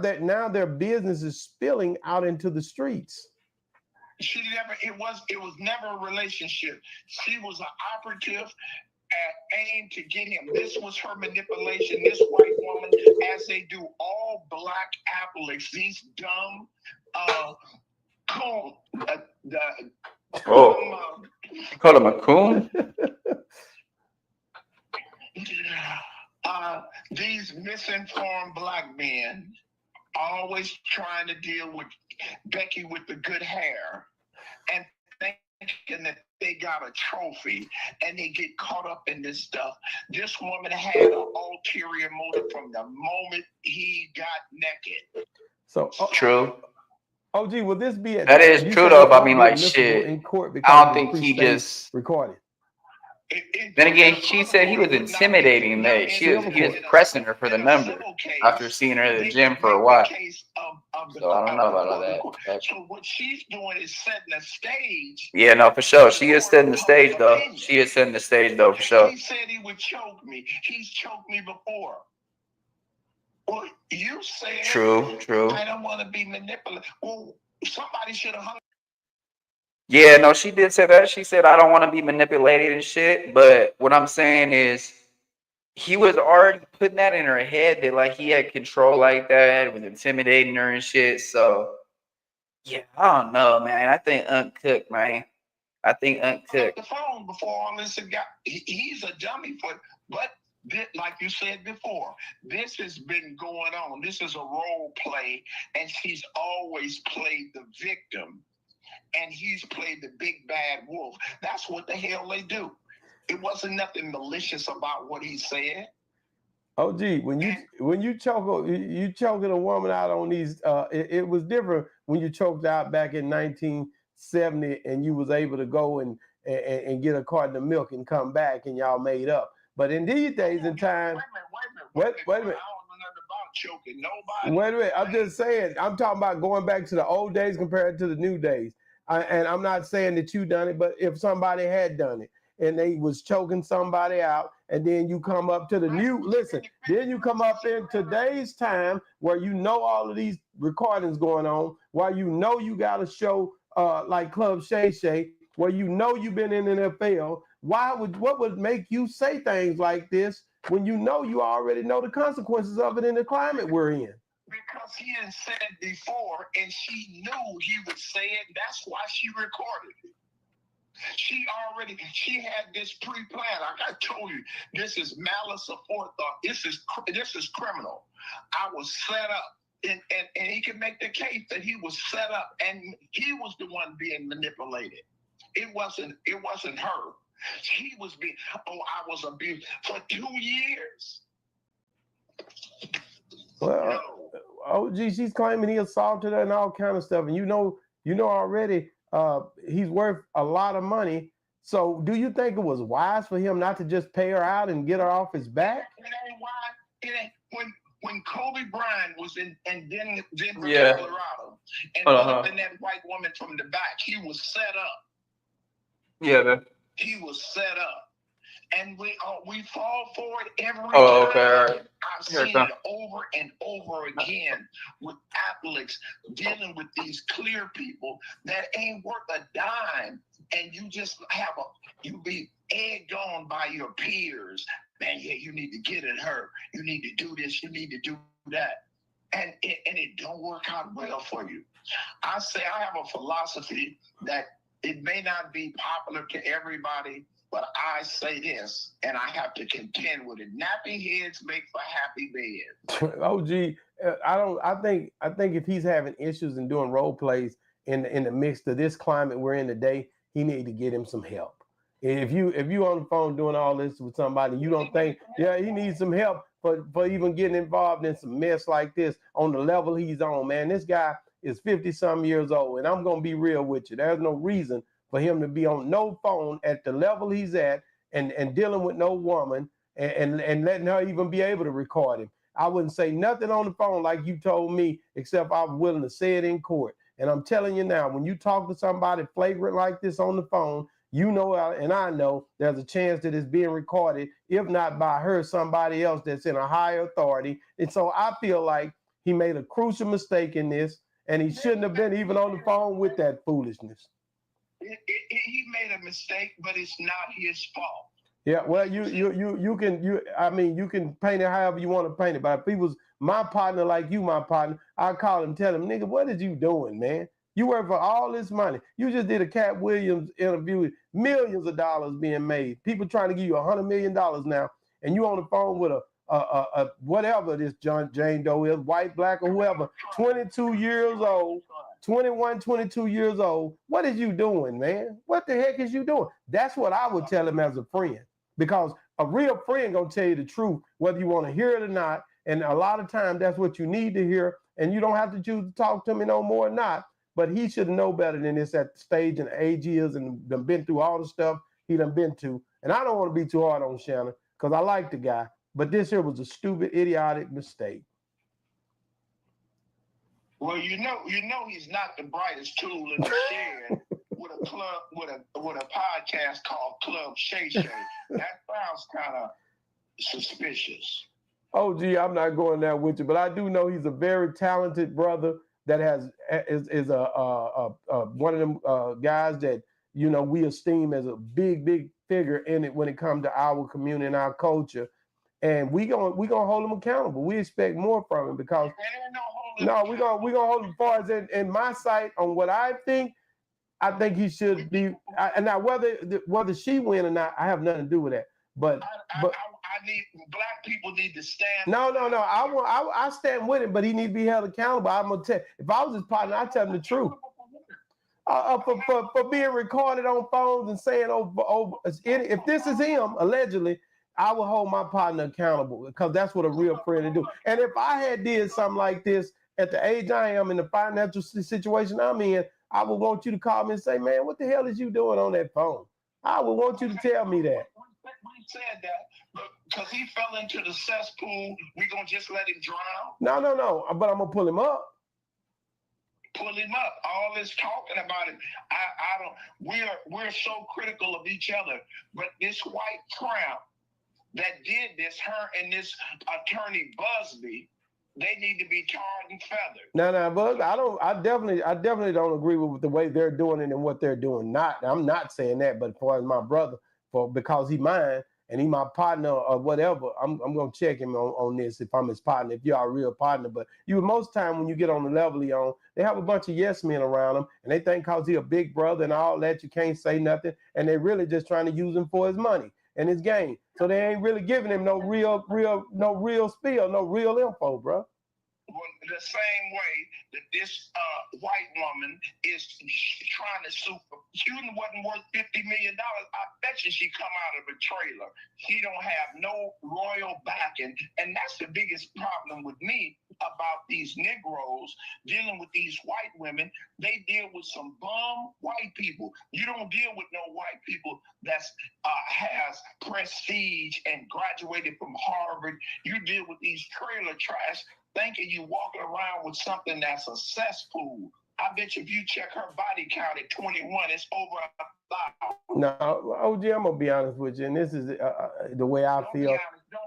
their business is spilling out into the streets. It was never a relationship. She was an operative aimed to get him. This was her manipulation. This white woman, as they do all black athletes, these dumb coon. You call him a coon? These misinformed black men always trying to deal with Becky with the good hair, and thinking that they got a trophy, and they get caught up in this stuff. This woman had an ulterior motive from the moment he got naked. So True. OG, will this be at That is you true said though, it but I won't mean, be like, admissible shit. in court I because don't it's think he pre-stage just. recorded. Then again, she said he was intimidating that. He was pressing her for the number after seeing her at the gym for a while. So I don't know about all that. So what she's doing is setting a stage. Yeah, no, for sure. She is setting the stage though. She is setting the stage though, for sure. He said he would choke me. He's choked me before. Well, you said True. I don't want to be manipulated. Well, somebody should have hung. Yeah, no, she did say that. She said, I don't want to be manipulated and shit. But what I'm saying is, he was already putting that in her head that, like, he had control like that, was intimidating her and shit. So, yeah, I don't know, man. I think Uncooked, man. I think Uncooked. The phone before all this got. He's a dummy for, but like you said before, this has been going on. This is a role play, and she's always played the victim. And he's played the big bad wolf. That's what the hell they do. It wasn't nothing malicious about what he said. OG, when you choking a woman out on these, it was different when you choked out back in 1970 and you was able to go and get a carton of milk and come back and y'all made up. But in these days and time, wait a minute. I don't know nothing about choking nobody. Wait a minute. I'm just saying. I'm talking about going back to the old days compared to the new days. And I'm not saying that you done it, but if somebody had done it and they was choking somebody out, and then you come up to the then you come up in today's time where you know all of these recordings going on, while you know you got a show like Club Shay Shay, where you know you've been in the NFL. What would make you say things like this when you know you already know the consequences of it in the climate we're in? Because he had said it before, and she knew he would say it. That's why she recorded it. She had this pre-planned. Like I told you, this is malice aforethought. This is criminal. I was set up, and he can make the case that he was set up, and he was the one being manipulated. It wasn't her. He was being. I was abused for 2 years. Well, OG, she's claiming he assaulted her and all kind of stuff, and you know already he's worth a lot of money. So, do you think it was wise for him not to just pay her out and get her off his back? It ain't why. It ain't when Kobe Bryant was in Denver, Colorado, and and that white woman from the back, he was set up. Yeah, man. He was set up. And we fall for it every time. Okay, all right. I've seen it over and over again with athletes dealing with these clear people that ain't worth a dime, and you just you be egged on by your peers. Man, yeah, you need to get at her. You need to do this. You need to do that, and it don't work out well for you. I say I have a philosophy that it may not be popular to everybody, but I say this, and I have to contend with it. Nappy heads make for happy beds. OG, I think if he's having issues and doing role plays in the midst of this climate we're in today, he need to get him some help. If you on the phone doing all this with somebody, you don't think, he needs some help for even getting involved in some mess like this on the level he's on, man. This guy is 50-some years old, and I'm gonna be real with you. There's no reason for him to be on no phone at the level he's at and dealing with no woman and letting her even be able to record him. I wouldn't say nothing on the phone like you told me, except I'm willing to say it in court. And I'm telling you now, when you talk to somebody flagrant like this on the phone, you know, and I know there's a chance that it's being recorded, if not by her, somebody else that's in a higher authority. And so I feel like he made a crucial mistake in this, and he shouldn't have been even on the phone with that foolishness. He made a mistake, but it's not his fault. Yeah, well, you can paint it however you want to paint it. But if he was my partner like you, my partner, I'd call him, tell him, nigga, what is you doing, man? You work for all this money. You just did a Cat Williams interview with millions of dollars being made. People trying to give you $100 million now, and you on the phone with a whatever this Janedoe is, white, black, or whoever, 22 years old, 21, 22 years old. What is you doing, man? What the heck is you doing? That's what I would tell him as a friend, because a real friend gonna tell you the truth, whether you want to hear it or not. And a lot of times that's what you need to hear, and you don't have to choose to talk to me no more or not. But he should know better than this at the stage and age he is, and done been through all the stuff he done been to. And I don't want to be too hard on Shannon, because I like the guy, but this here was a stupid, idiotic mistake. Well, you know he's not the brightest tool in the shed with a club with a podcast called Club Shay Shay. That sounds kind of suspicious. Oh, gee, I'm not going there with you, but I do know he's a very talented brother that is one of them guys that we esteem as a big figure in it when it comes to our community and our culture. And we gonna hold him accountable. We expect more from him, because we're gonna hold him as far as in my sight on what I think he should be. And now whether she win or not, I have nothing to do with that. But I need black people need to stand. No. I stand with him, but he need to be held accountable. I'm gonna tell. If I was his partner, I'd tell him the truth. For being recorded on phones and saying if this is him allegedly, I will hold my partner accountable, because that's what a real friend would do. And if I had did something like this at the age I am, in the financial situation I'm in, I would want you to call me and say, man, what the hell is you doing on that phone? I would want you to tell me that. We said that, because he fell into the cesspool, we gonna just let him drown? No, but I'm gonna pull him up. Pull him up. All this talking about it, I don't. We're so critical of each other, but this white tramp that did this, her and this attorney Busby, they need to be tarred and feathered. No, Buzz, I definitely don't agree with the way they're doing it and what they're doing. I'm not saying that, but for my brother, because he mine and he my partner or whatever, I'm gonna check him on this if I'm his partner, if you're a real partner. But most time when you get on the level he on, they have a bunch of yes men around him, and they think because he a big brother and all that, you can't say nothing, and they really just trying to use him for his money and his game. So they ain't really giving him no real spiel, no real info, bro. The same way that this white woman is trying to sue for, she wasn't worth $50 million. I bet you she come out of a trailer. She don't have no royal backing, and that's the biggest problem with me about these Negroes dealing with these white women. They deal with some bum white people. You don't deal with no white people that's has prestige and graduated from Harvard. You deal with these trailer trash, thinking you walking around with something that's a cesspool. I bet you if you check her body count at 21, it's over 1,000. No, OG, I'm gonna be honest with you, and this is the way I feel.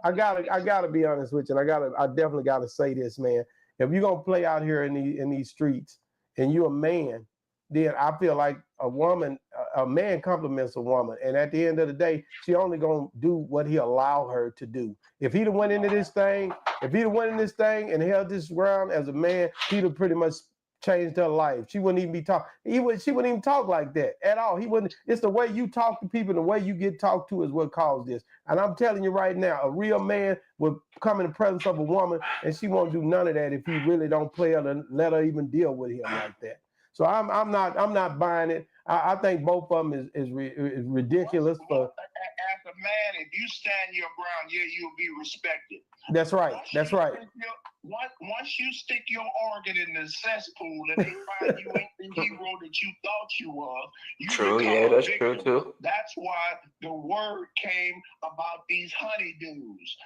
I gotta be honest with you, and I definitely gotta say this, man. If you're gonna play out here in these streets, and you're a man, then I feel like a man compliments a woman, and at the end of the day, she only gonna do what he allow her to do. If he'd have went into this thing, and held this ground as a man, he'd have pretty much changed her life. She wouldn't even be talking. She wouldn't even talk like that at all. He wouldn't. It's the way you talk to people, the way you get talked to is what caused this. And I'm telling you right now, a real man would come in the presence of a woman, and she won't do none of that if he really don't play her and let her even deal with him like that. So I'm not buying it. I think both of them is ridiculous. For as a man, if you stand your ground, you'll be respected. That's right. Once you stick your organ in the cesspool and they find you ain't the hero that you thought you was, true, yeah, that's true too. That's why the word came about these honeydews.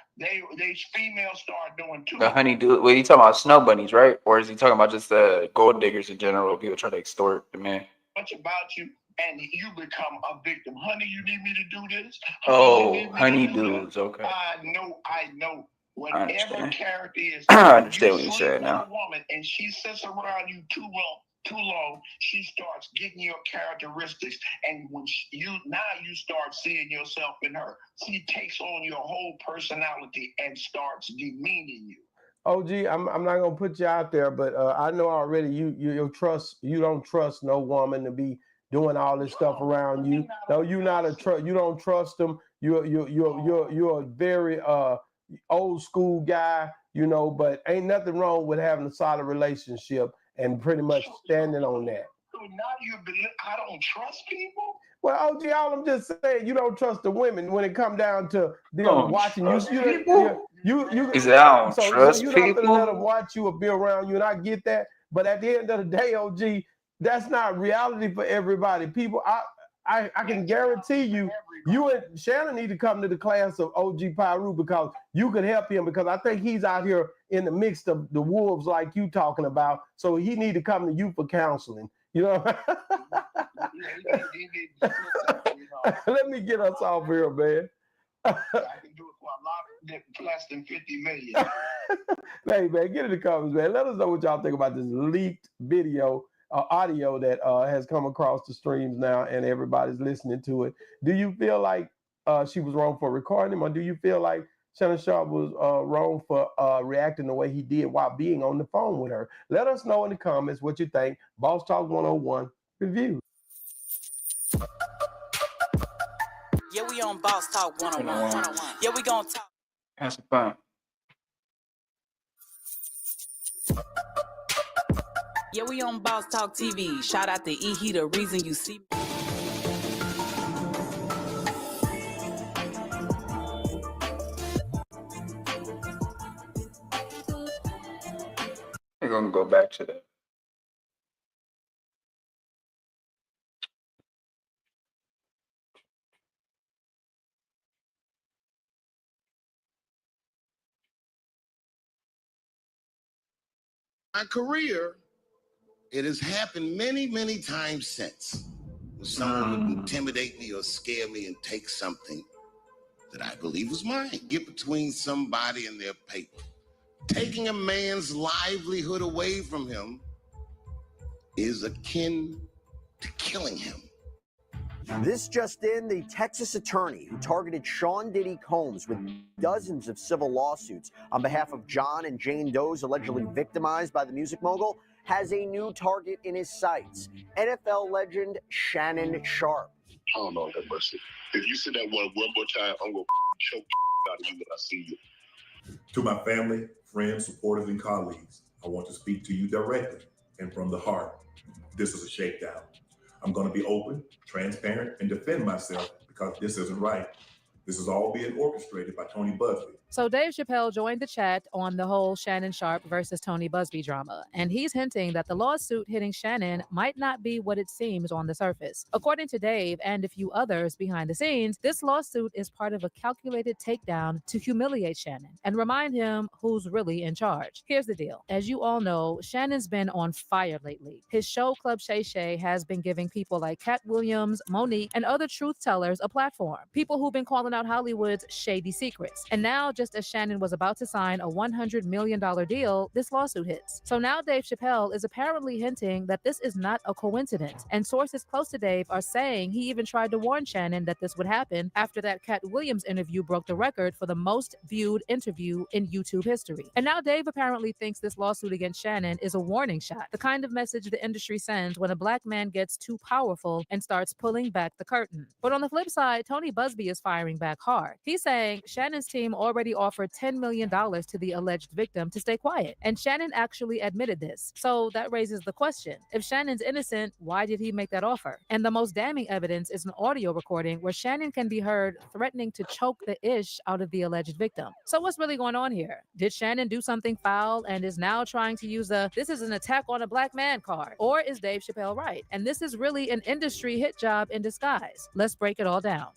These females start doing too. The honeydew. Well, you talking about snow bunnies, right? Or is he talking about just the gold diggers in general? People try to extort the man. Much about you, and you become a victim. Honey, you need me to do this? Honeydews. Okay. I know. Whatever character is, I understand what you said now. A woman and she sits around you too long, she starts getting your characteristics, and when you start seeing yourself in her. She takes on your whole personality and starts demeaning you. OG, I'm not gonna put you out there, but I know already you don't trust no woman to be doing all this stuff around you. No, you don't trust them. You're a very old school guy, but ain't nothing wrong with having a solid relationship. and pretty much standing on that. So now you believe I don't trust people? Well, OG, all I'm just saying, you don't trust the women when it come down to them Don't watching you. trust people? You He said, I don't so trust you're not gonna let them people. watch you or be around you, and I get that. But at the end of the day, OG, that's not reality for everybody. People, I can guarantee you, you and Shannon need to come to the class of OG Pyru because you could help him, because I think he's out here in the mix of the wolves like you talking about. So he need to come to you for counseling. You know. Let me get us off here, man. I can do it for a lot less than 50 million. Hey, man, get in the comments, man. Let us know what y'all think about this leaked video, audio that has come across the streams now, and everybody's listening to it. Do you feel like she was wrong for recording him, or do you feel like Shannon Sharpe was wrong for reacting the way he did while being on the phone with her? Let us know in the comments what you think. Boss Talk 101 review. Yeah, we on Boss Talk 101. Yeah, we gonna talk. Have some fun. Yeah, we on Boss Talk TV. Shout out to E. He the reason you see me. We're gonna go back to that. My career, it has happened many, many times since. When someone would intimidate me or scare me and take something that I believe was mine, get between somebody and their paper. Taking a man's livelihood away from him is akin to killing him. This just in, the Texas attorney who targeted Sean Diddy Combs with dozens of civil lawsuits on behalf of John and Jane Doe's allegedly victimized by the music mogul has a new target in his sights, NFL legend Shannon Sharpe. Oh, Lord have mercy. If you say that one more time, I'm going to choke out of you when I see you. To my family, friends, supporters, and colleagues, I want to speak to you directly and from the heart. This is a shakedown. I'm going to be open, transparent, and defend myself because this isn't right. This is all being orchestrated by Tony Busby. So Dave Chappelle joined the chat on the whole Shannon Sharpe versus Tony Busby drama, and he's hinting that the lawsuit hitting Shannon might not be what it seems on the surface. According to Dave and a few others behind the scenes, this lawsuit is part of a calculated takedown to humiliate Shannon and remind him who's really in charge. Here's the deal. As you all know, Shannon's been on fire lately. His show Club Shay Shay has been giving people like Cat Williams, Monique, and other truth tellers a platform. People who've been calling out Hollywood's shady secrets. And now, just as Shannon was about to sign a $100 million deal, this lawsuit hits. So now Dave Chappelle is apparently hinting that this is not a coincidence. And sources close to Dave are saying he even tried to warn Shannon that this would happen after that Cat Williams interview broke the record for the most viewed interview in YouTube history. And now Dave apparently thinks this lawsuit against Shannon is a warning shot, the kind of message the industry sends when a black man gets too powerful and starts pulling back the curtain. But on the flip side, Tony Busby is firing back hard. He's saying Shannon's team already offered $10 million to the alleged victim to stay quiet. And Shannon actually admitted this. So that raises the question, if Shannon's innocent, why did he make that offer? And the most damning evidence is an audio recording where Shannon can be heard threatening to choke the ish out of the alleged victim. So what's really going on here? Did Shannon do something foul and is now trying to use the "this is an attack on a black man" card? Or is Dave Chappelle right? And this is really an industry hit job in disguise. Let's break it all down.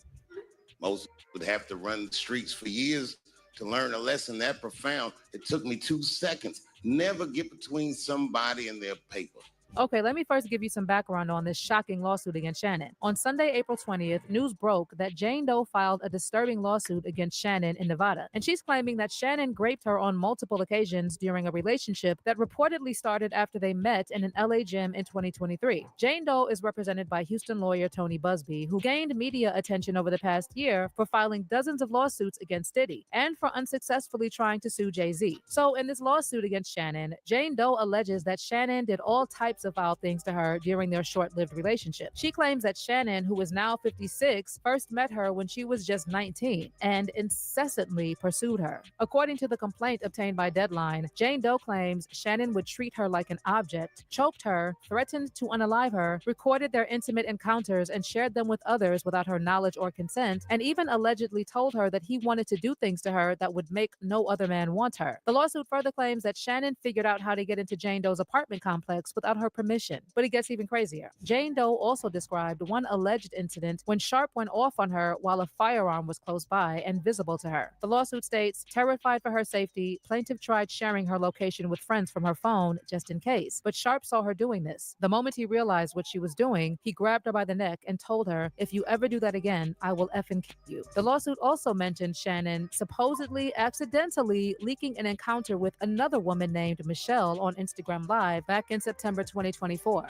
Most would have to run the streets for years to learn a lesson that profound. It took me 2 seconds. Never get between somebody and their paper. Okay, let me first give you some background on this shocking lawsuit against Shannon. On Sunday, April 20th, news broke that Janedoe filed a disturbing lawsuit against Shannon in Nevada. And she's claiming that Shannon raped her on multiple occasions during a relationship that reportedly started after they met in an LA gym in 2023. Janedoe is represented by Houston lawyer Tony Busby, who gained media attention over the past year for filing dozens of lawsuits against Diddy and for unsuccessfully trying to sue Jay-Z. So in this lawsuit against Shannon, Janedoe alleges that Shannon did all types lots of foul things to her during their short-lived relationship. She claims that Shannon, who is now 56, first met her when she was just 19 and incessantly pursued her. According to the complaint obtained by Deadline, Janedoe claims Shannon would treat her like an object, choked her, threatened to unalive her, recorded their intimate encounters and shared them with others without her knowledge or consent, and even allegedly told her that he wanted to do things to her that would make no other man want her. The lawsuit further claims that Shannon figured out how to get into Janedoe's apartment complex without her permission. But it gets even crazier. Janedoe also described one alleged incident when Sharpe went off on her while a firearm was close by and visible to her. The lawsuit states, terrified for her safety, plaintiff tried sharing her location with friends from her phone just in case, but Sharpe saw her doing this. The moment he realized what she was doing, he grabbed her by the neck and told her, if you ever do that again, I will effing kill you. The lawsuit also mentioned Shannon supposedly accidentally leaking an encounter with another woman named Michelle on Instagram Live back in September 2024.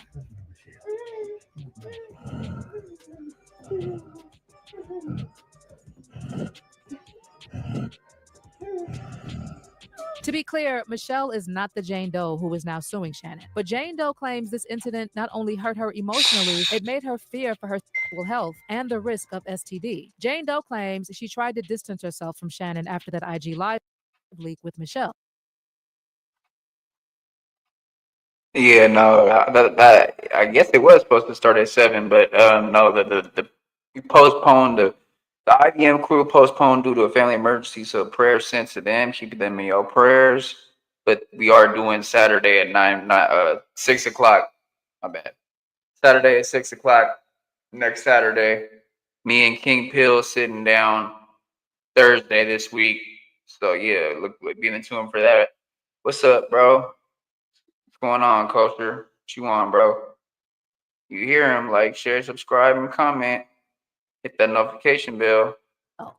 To be clear, Michelle is not the Janedoe who is now suing Shannon. But Janedoe claims this incident not only hurt her emotionally, it made her fear for her sexual health and the risk of STD. Janedoe claims she tried to distance herself from Shannon after that IG Live leak with Michelle. Yeah, no, that I guess it was supposed to start at 7, but no, the we postponed the IBM crew postponed due to a family emergency. So prayers sent to them, keep them in your prayers. But we are doing Saturday at 6 o'clock. My bad. Saturday at 6 o'clock. Next Saturday, me and King Pill sitting down Thursday this week. So yeah, look get into him for that. What's up, bro? What's going on, Culture? What you want, bro? You hear him, like, share, subscribe, and comment. Hit that notification bell.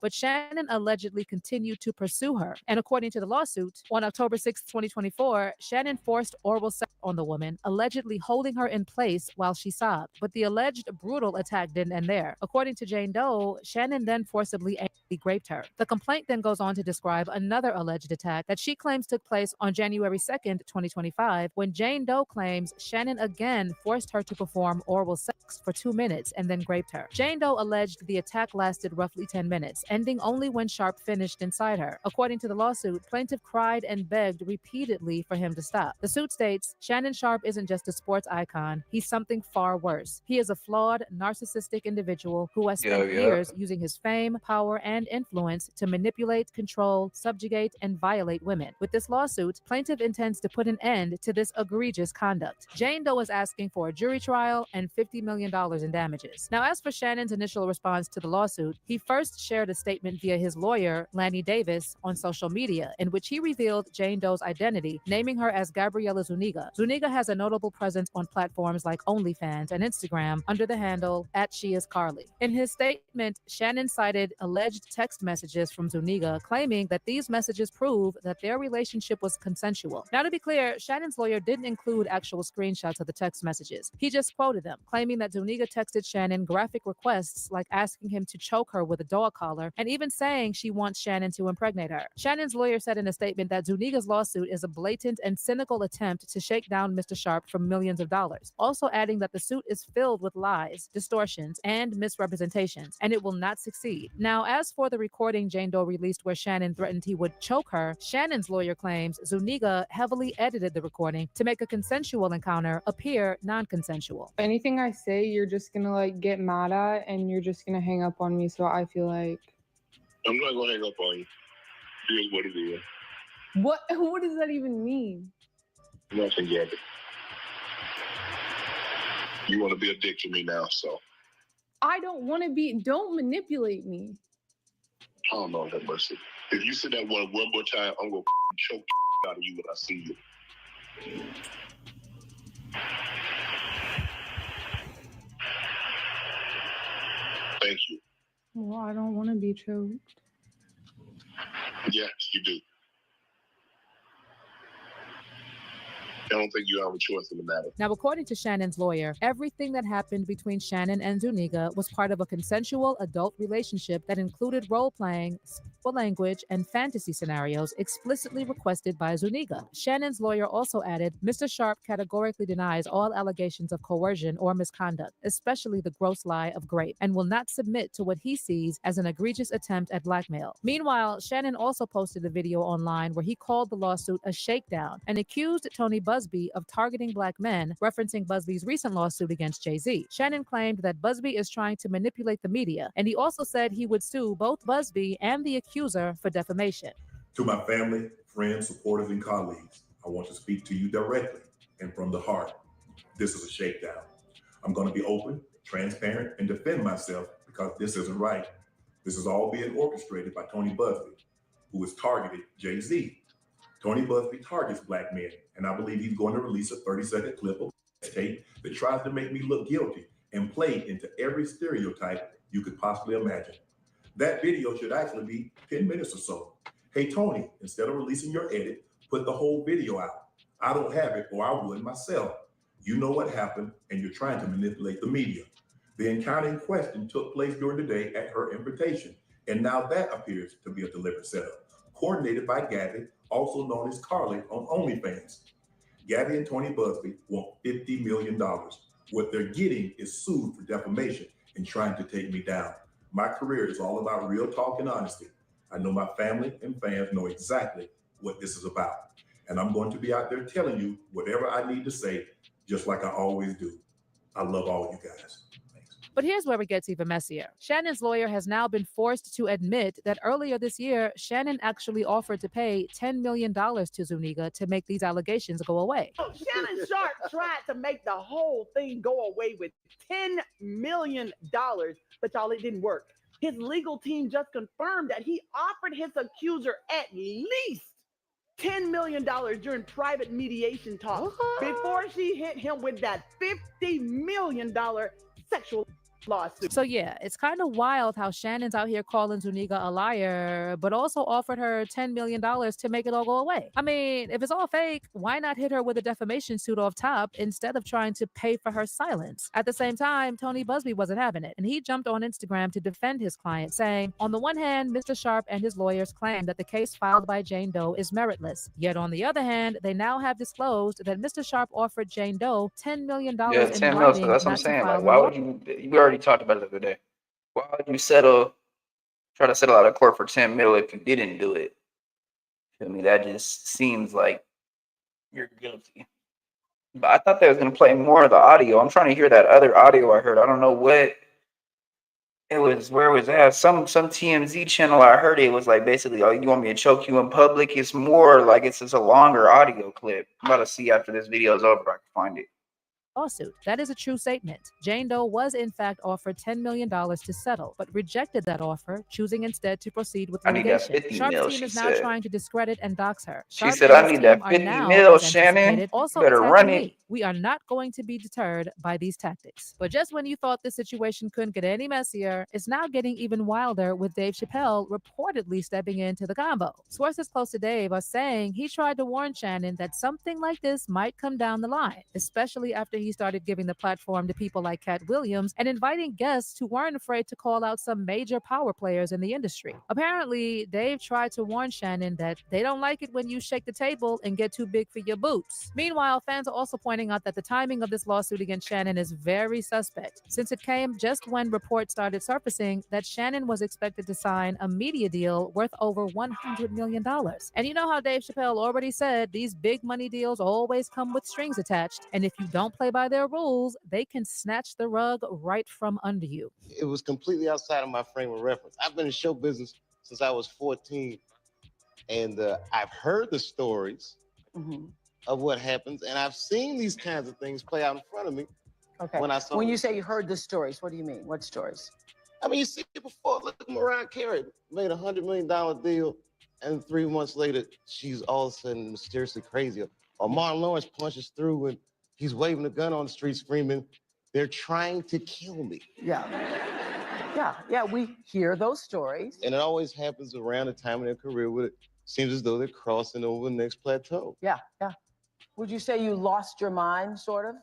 But Shannon allegedly continued to pursue her. And according to the lawsuit, on October 6, 2024, Shannon forced oral sex on the woman, allegedly holding her in place while she sobbed. But the alleged brutal attack didn't end there. According to Janedoe, Shannon then forcibly raped her. The complaint then goes on to describe another alleged attack that she claims took place on January 2nd, 2025, when Janedoe claims Shannon again forced her to perform oral sex for 2 minutes and then raped her. Janedoe alleged the attack lasted roughly 10 minutes, ending only when Sharpe finished inside her. According to the lawsuit, plaintiff cried and begged repeatedly for him to stop. The suit states, Shannon Sharpe isn't just a sports icon, he's something far worse. He is a flawed, narcissistic individual who has spent years using his fame, power, and influence to manipulate, control, subjugate, and violate women. With this lawsuit, plaintiff intends to put an end to this egregious conduct. Janedoe is asking for a jury trial and $50 million in damages. Now, as for Shannon's initial response to the lawsuit, he first shared a statement via his lawyer, Lanny Davis, on social media, in which he revealed Janedoe's identity, naming her as Gabriella Zuniga. Zuniga has a notable presence on platforms like OnlyFans and Instagram under the handle @SheIsCarly. In his statement, Shannon cited alleged text messages from Zuniga, claiming that these messages prove that their relationship was consensual. Now, to be clear, Shannon's lawyer didn't include actual screenshots of the text messages. He just quoted them, claiming that Zuniga texted Shannon graphic requests like asking him to choke her with a dog collar and even saying she wants Shannon to impregnate her. Shannon's lawyer said in a statement that Zuniga's lawsuit is a blatant and cynical attempt to shake down Mr. Sharpe for millions of dollars, also adding that the suit is filled with lies, distortions, and misrepresentations, and it will not succeed. Now, as for the recording Janedoe released where Shannon threatened he would choke her, Shannon's lawyer claims Zuniga heavily edited the recording to make a consensual encounter appear non-consensual. Anything I say, you're just gonna like get mad at and you're just gonna hang up on me. So I feel like I'm not gonna hang up on you. It is what it is. what does that even mean? Nothing, Gabby. You want to be a dick to me now, so. I don't want to be. Don't manipulate me. I don't know that mercy. If you say that one more time, I'm gonna choke the out of you when I see you. Thank you. Well, I don't want to be choked. Yes, you do. don't think you have a choice in the matter. Now, according to Shannon's lawyer, everything that happened between Shannon and Zuniga was part of a consensual adult relationship that included role-playing, sexual language, and fantasy scenarios explicitly requested by Zuniga. Shannon's lawyer also added, Mr. Sharpe categorically denies all allegations of coercion or misconduct, especially the gross lie of rape, and will not submit to what he sees as an egregious attempt at blackmail. Meanwhile, Shannon also posted a video online where he called the lawsuit a shakedown and accused Tony Busby of targeting black men, referencing Busby's recent lawsuit against Jay-Z. Shannon claimed that Busby is trying to manipulate the media, and he also said he would sue both Busby and the accuser for defamation. To my family, friends, supporters, and colleagues, I want to speak to you directly and from the heart. This is a shakedown. I'm going to be open, transparent, and defend myself because this isn't right. This is all being orchestrated by Tony Busby, who has targeted Jay-Z. Tony Busby targets black men, and I believe he's going to release a 30-second clip of tape that tries to make me look guilty and play into every stereotype you could possibly imagine. That video should actually be 10 minutes or so. Hey, Tony, instead of releasing your edit, put the whole video out. I don't have it, or I would myself. You know what happened, and you're trying to manipulate the media. The encounter in question took place during the day at her invitation, and now that appears to be a deliberate setup, coordinated by Gabby, also known as Carly on OnlyFans. Gabby and Tony Busby want $50 million. What they're getting is sued for defamation and trying to take me down. My career is all about real talk and honesty. I know my family and fans know exactly what this is about. And I'm going to be out there telling you whatever I need to say, just like I always do. I love all you guys. But here's where it gets even messier. Shannon's lawyer has now been forced to admit that earlier this year, Shannon actually offered to pay $10 million to Zuniga to make these allegations go away. Shannon Sharpe tried to make the whole thing go away with $10 million, but y'all, it didn't work. His legal team just confirmed that he offered his accuser at least $10 million during private mediation talks before she hit him with that $50 million sexual lawsuit. So yeah, it's kind of wild how Shannon's out here calling Zuniga a liar, but also offered her $10 million to make it all go away. I mean, if it's all fake, why not hit her with a defamation suit off top instead of trying to pay for her silence? At the same time, Tony Busby wasn't having it, and he jumped on Instagram to defend his client, saying, on the one hand, Mr. Sharpe and his lawyers claim that the case filed by Janedoe is meritless. Yet on the other hand, they now have disclosed that Mr. Sharpe offered Janedoe $10 million Yeah, in 10 mil. writing So that's what I'm not to saying. file Like, a why lawsuit. would you? We already talked about it the other day. Why would you try to settle out of court for 10 mil if you didn't do it? Feel me? That just seems like you're guilty. But I thought they was gonna play more of the audio. I'm trying to hear that other audio I heard. I don't know what it was. Where it was at? Some TMZ channel. I heard it was like basically, oh, you want me to choke you in public? It's more like it's just a longer audio clip. I'm about to see after this video is over. If I can find it. Lawsuit. That is a true statement. Janedoe was in fact offered $10 million to settle, but rejected that offer, choosing instead to proceed with I need that litigation. 50 Sharpe's mil, team she is now said. trying to discredit and dox her. She Sharpe said, and I his need team that are 50 now, mil, as Shannon. anticipated, also Better run attacking it. me. We are not going to be deterred by these tactics. But just when you thought the situation couldn't get any messier, it's now getting even wilder with Dave Chappelle reportedly stepping into the combo. Sources close to Dave are saying he tried to warn Shannon that something like this might come down the line, especially after he started giving the platform to people like Cat Williams and inviting guests who weren't afraid to call out some major power players in the industry. Apparently, Dave tried to warn Shannon that they don't like it when you shake the table and get too big for your boots. Meanwhile, fans are also pointing out that the timing of this lawsuit against Shannon is very suspect, since it came just when reports started surfacing that Shannon was expected to sign a media deal worth over $100 million. And you know how Dave Chappelle already said these big money deals always come with strings attached, and if you don't play by their rules, they can snatch the rug right from under you. It was completely outside of my frame of reference. I've been in show business since I was 14, and I've heard the stories of what happens, and I've seen these kinds of things play out in front of me. Okay. When you say you heard the stories, what do you mean? What stories? I mean, you see it before. Look at Mariah Carey, made a $100 million deal, and 3 months later, she's all of a sudden mysteriously crazy. Or Martin Lawrence punches through and he's waving a gun on the street screaming, "They're trying to kill me." Yeah. Yeah, we hear those stories. And it always happens around the time in their career where it seems as though they're crossing over the next plateau. Yeah. Would you say you lost your mind, sort of?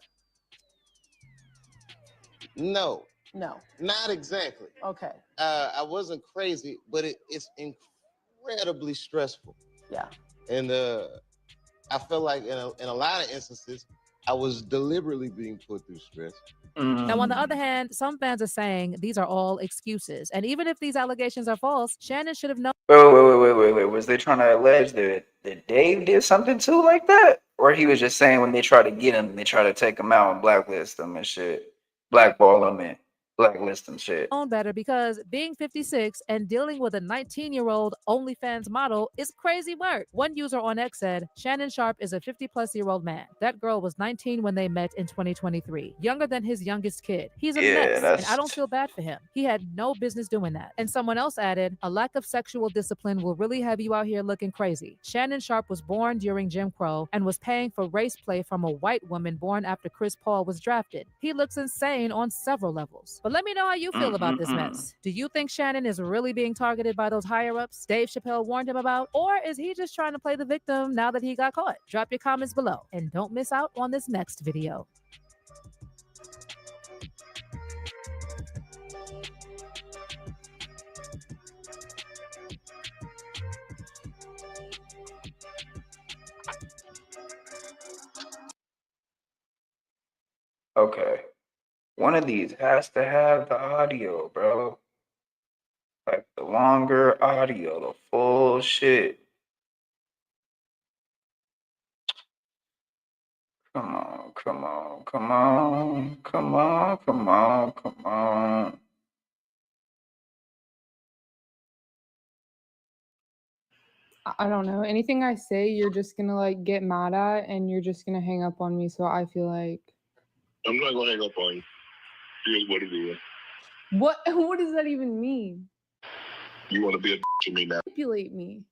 No, No. not exactly. Okay. I wasn't crazy, but it's incredibly stressful. Yeah. And I feel like in a lot of instances, I was deliberately being put through stress. Now, on the other hand, some fans are saying these are all excuses. And even if these allegations are false, Shannon should have known. Wait. Was they trying to allege that Dave did something too like that? Or he was just saying when they try to get him, they try to take him out and blacklist him and shit. Blackball him and blacklist him shit. Better because being 56 and dealing with a 19-year-old OnlyFans model is crazy work. One user on X said, Shannon Sharpe is a 50-plus-year-old man. That girl was 19 when they met in 2023, younger than his youngest kid. He's a mess, and I don't feel bad for him. He had no business doing that. And someone else added, a lack of sexual discipline will really have you out here looking crazy. Shannon Sharpe was born during Jim Crow and was paying for race play from a white woman born after Chris Paul was drafted. He looks insane on several levels. But let me know how you feel about this mess. Do you think Shannon is really being targeted by those higher-ups Dave Chappelle warned him about? Or is he just trying to play the victim now that he got caught? Drop your comments below and don't miss out on this next video. Okay. One of these has to have the audio, bro. Like the longer audio, the full shit. Come on. I don't know. Anything I say, you're just gonna like get mad at, and you're just gonna hang up on me. So I feel like. I'm not gonna hang up on you. Here's what it is. What? What does that even mean? You want to be a to me now? Manipulate me.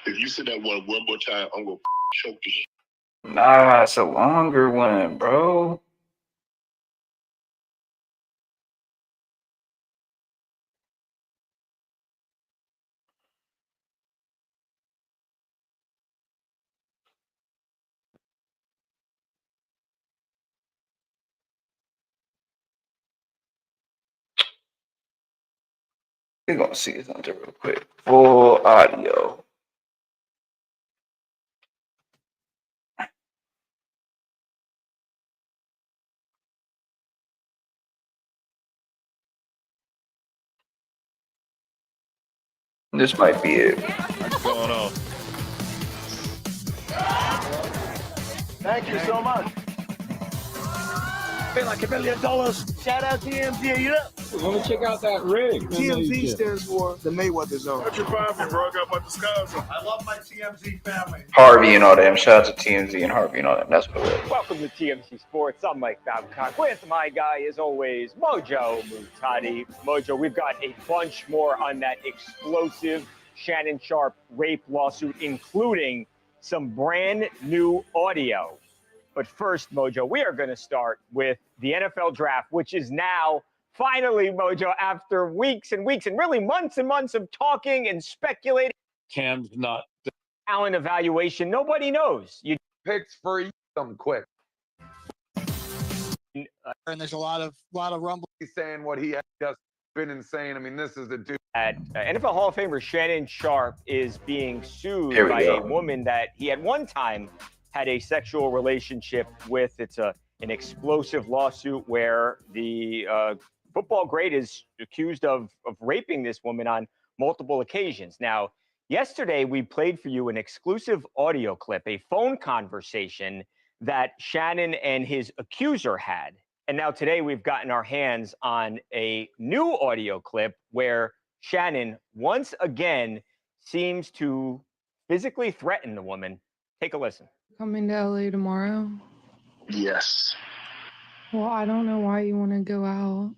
If you say that one more time, I'm gonna choke the shit. Nah, it's a longer one, bro. We're gonna see something real quick. Full audio. This might be it. What's going on? Thank you so much. Pay like $1 million. Shout out TMZ, you know? Let me check out that ring. TMZ stands for the Mayweather Zone. Got your popping, bro. I got my disguise on. I love my TMZ family. Harvey and all them. Shout out to TMZ and Harvey and all them. That's what it was. Welcome to TMZ Sports. I'm Mike Babcock with my guy, as always, Mojo Muhtadi. Mojo, we've got a bunch more on that explosive Shannon Sharpe rape lawsuit, including some brand new audio. But first, Mojo, we are going to start with the NFL draft, which is now finally, Mojo, after weeks and weeks and really months and months of talking and speculating. Cam's not. Talent evaluation. Nobody knows. You picks for them quick. And there's a lot of rumble. He's saying what he has just been insane. I mean, this is the dude. NFL Hall of Famer Shannon Sharpe is being sued by a woman that he at one time had a sexual relationship with. It's an explosive lawsuit where the football great is accused of raping this woman on multiple occasions. Now, yesterday we played for you an exclusive audio clip, a phone conversation that Shannon and his accuser had. And now today we've gotten our hands on a new audio clip where Shannon once again seems to physically threaten the woman. Take a listen. Coming to LA tomorrow? Yes. Well, I don't know why you want to go out.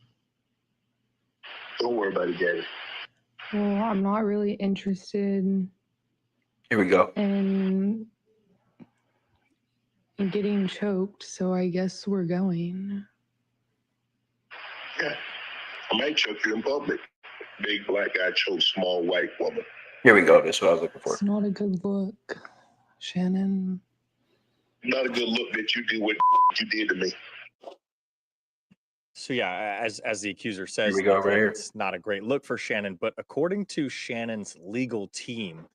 Don't worry about it, Gabby. Well, I'm not really interested. Here we go. In getting choked, so I guess we're going. Yeah. I might choke you in public. Big black guy choke small white woman. Here we go. This is what I was looking for. It's not a good look, Shannon. Not a good look that you did what you did to me. So yeah, as the accuser says, we go, right here. it's not a great look for Shannon. But according to Shannon's legal team,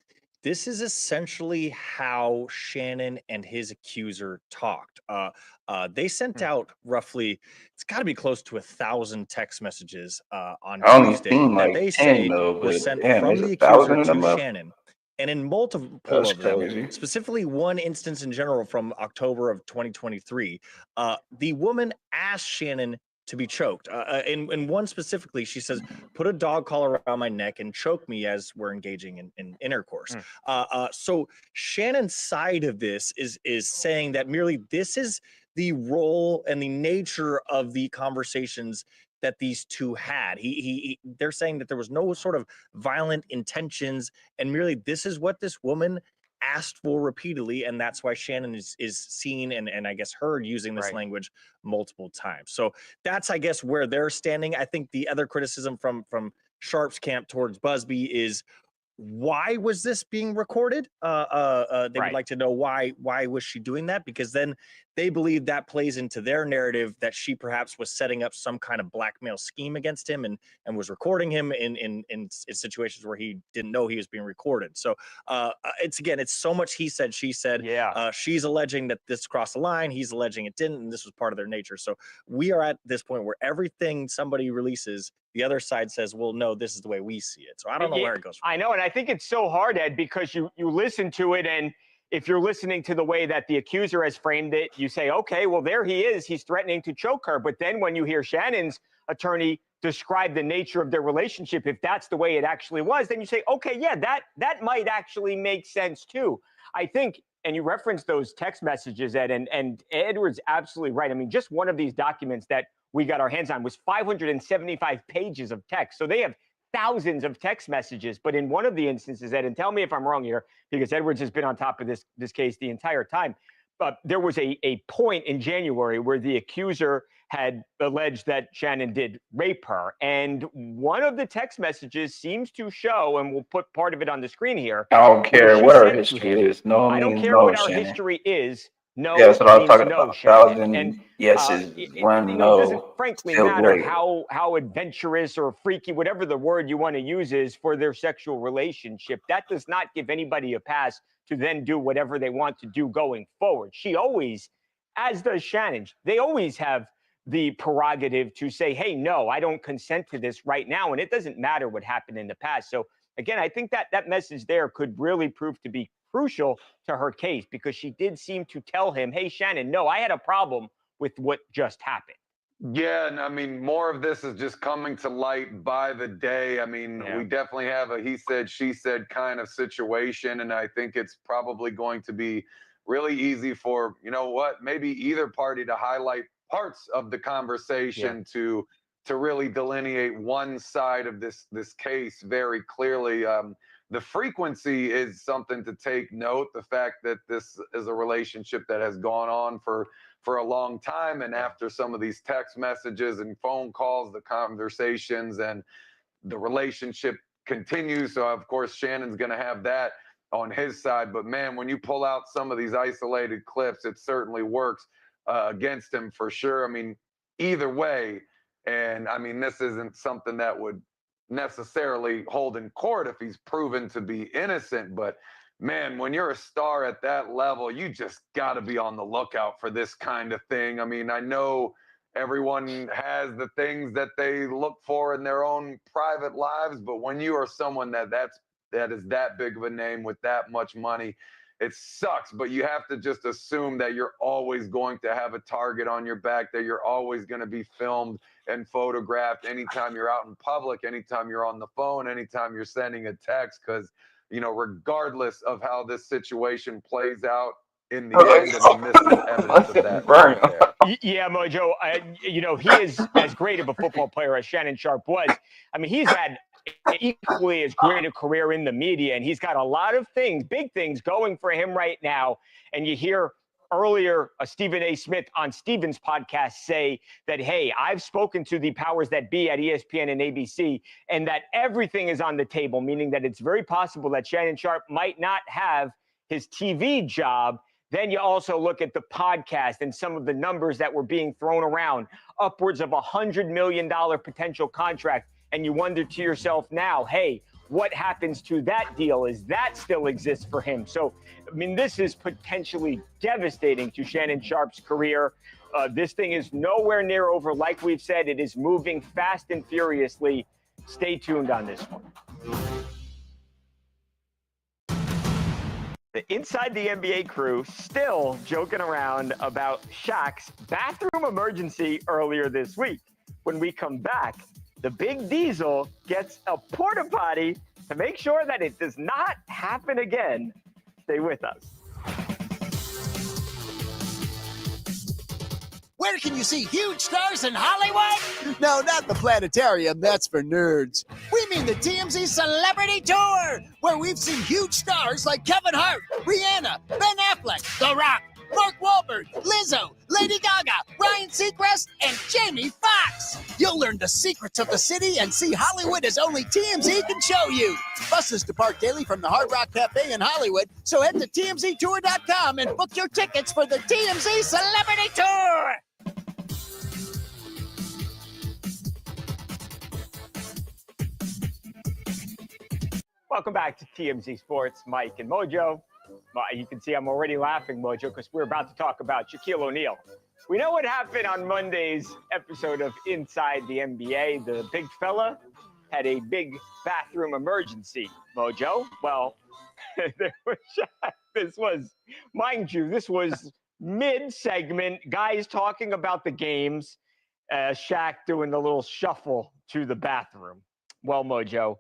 this is essentially how Shannon and his accuser talked. They sent out roughly, it's got to be close to 1,000 text messages on I only Tuesday seen that like they 10 say though, were but sent damn, from there's the 1,000 accuser of them to up. Shannon. And in multiple That's of them, crazy. specifically one instance in general from October of 2023, the woman asked Shannon to be choked. In one specifically, she says, "Put a dog collar around my neck and choke me as we're engaging in intercourse." So Shannon's side of this is saying that merely this is the role and the nature of the conversations that these two had. They're saying that there was no sort of violent intentions, and merely this is what this woman asked for repeatedly, and that's why Shannon is seen and I guess heard using this language multiple times. So that's, I guess, where they're standing. I think the other criticism from Sharpe's camp towards Busby is, why was this being recorded? They would like to know why was she doing that? Because then they believe that plays into their narrative that she perhaps was setting up some kind of blackmail scheme against him and was recording him in situations where he didn't know he was being recorded. So it's so much he said, she said. Yeah. She's alleging that this crossed the line. He's alleging it didn't, and this was part of their nature. So we are at this point where everything somebody releases, the other side says, well, no, this is the way we see it. So I don't know where it goes from. I know, and I think it's so hard, Ed, because you listen to it, and if you're listening to the way that the accuser has framed it, you say, okay, well, there he is. He's threatening to choke her. But then when you hear Shannon's attorney describe the nature of their relationship, if that's the way it actually was, then you say, okay, yeah, that might actually make sense too. I think, and you referenced those text messages, Ed, and Edward's absolutely right. I mean, just one of these documents that we got our hands on was 575 pages of text. So they have thousands of text messages. But in one of the instances, Ed, and tell me if I'm wrong here, because Edwards has been on top of this case the entire time, but there was a point in January where the accuser had alleged that Shannon did rape her. And one of the text messages seems to show, and we'll put part of it on the screen here. I don't care what our history is. No I don't means care no, what our Shannon. history is. No Yeah, that's what I was means talking no, about. Shannon. 1,000 And yeses, one it no. doesn't frankly Still matter great. how adventurous or freaky, whatever the word you want to use is for their sexual relationship. That does not give anybody a pass to then do whatever they want to do going forward. She always, as does Shannon, they always have the prerogative to say, hey, no, I don't consent to this right now. And it doesn't matter what happened in the past. So again, I think that message there could really prove to be crucial to her case, because she did seem to tell him, hey, Shannon, no, I had a problem with what just happened. Yeah, and I mean, more of this is just coming to light by the day. I mean, we definitely have a he said, she said kind of situation, and I think it's probably going to be really easy for, you know what, maybe either party to highlight parts of the conversation to really delineate one side of this case very clearly. The frequency is something to take note. The fact that this is a relationship that has gone on for a long time, and after some of these text messages and phone calls, the conversations and the relationship continues. So of course Shannon's going to have that on his side. But man, when you pull out some of these isolated clips, it certainly works against him for sure. I mean, either way, and I mean, this isn't something that would necessarily hold in court if he's proven to be innocent, but man, when you're a star at that level, you just got to be on the lookout for this kind of thing. I mean, I know everyone has the things that they look for in their own private lives, but when you are someone that is that big of a name with that much money, it sucks, but you have to just assume that you're always going to have a target on your back, that you're always going to be filmed and photographed anytime you're out in public, anytime you're on the phone, anytime you're sending a text, because you know, regardless of how this situation plays out in the end, and this is evidence of that right there. Yeah, Mojo, you know, he is as great of a football player as Shannon Sharpe was. I mean, he's had equally as great a career in the media, and he's got a lot of things, big things going for him right now. And you hear earlier Stephen A. Smith on Stephen's podcast say that, hey, I've spoken to the powers that be at ESPN and ABC, and that everything is on the table, meaning that it's very possible that Shannon Sharpe might not have his TV job. Then you also look at the podcast and some of the numbers that were being thrown around, upwards of $100 million potential contract. And you wonder to yourself now, hey, what happens to that deal? Is that still exists for him? So, I mean, this is potentially devastating to Shannon Sharpe's career. This thing is nowhere near over. Like we've said, it is moving fast and furiously. Stay tuned on this one. The Inside the NBA crew still joking around about Shaq's bathroom emergency earlier this week. When we come back, the Big Diesel gets a porta potty to make sure that it does not happen again. Stay with us. Where can you see huge stars in Hollywood? No, not the planetarium. That's for nerds. We mean the TMZ Celebrity Tour, where we've seen huge stars like Kevin Hart, Rihanna, Ben Affleck, The Rock, Mark Wahlberg, Lizzo, Lady Gaga, Ryan Seacrest, and Jamie Foxx. You'll learn the secrets of the city and see Hollywood as only TMZ can show you. Buses depart daily from the Hard Rock Cafe in Hollywood, so head to TMZTour.com and book your tickets for the TMZ Celebrity Tour. Welcome back to TMZ Sports, Mike and Mojo. You can see I'm already laughing, Mojo, because we're about to talk about Shaquille O'Neal. We know what happened on Monday's episode of Inside the NBA. The big fella had a big bathroom emergency, Mojo. Well, this was, mind you, this was mid-segment, guys talking about the games, Shaq doing the little shuffle to the bathroom. Well, Mojo,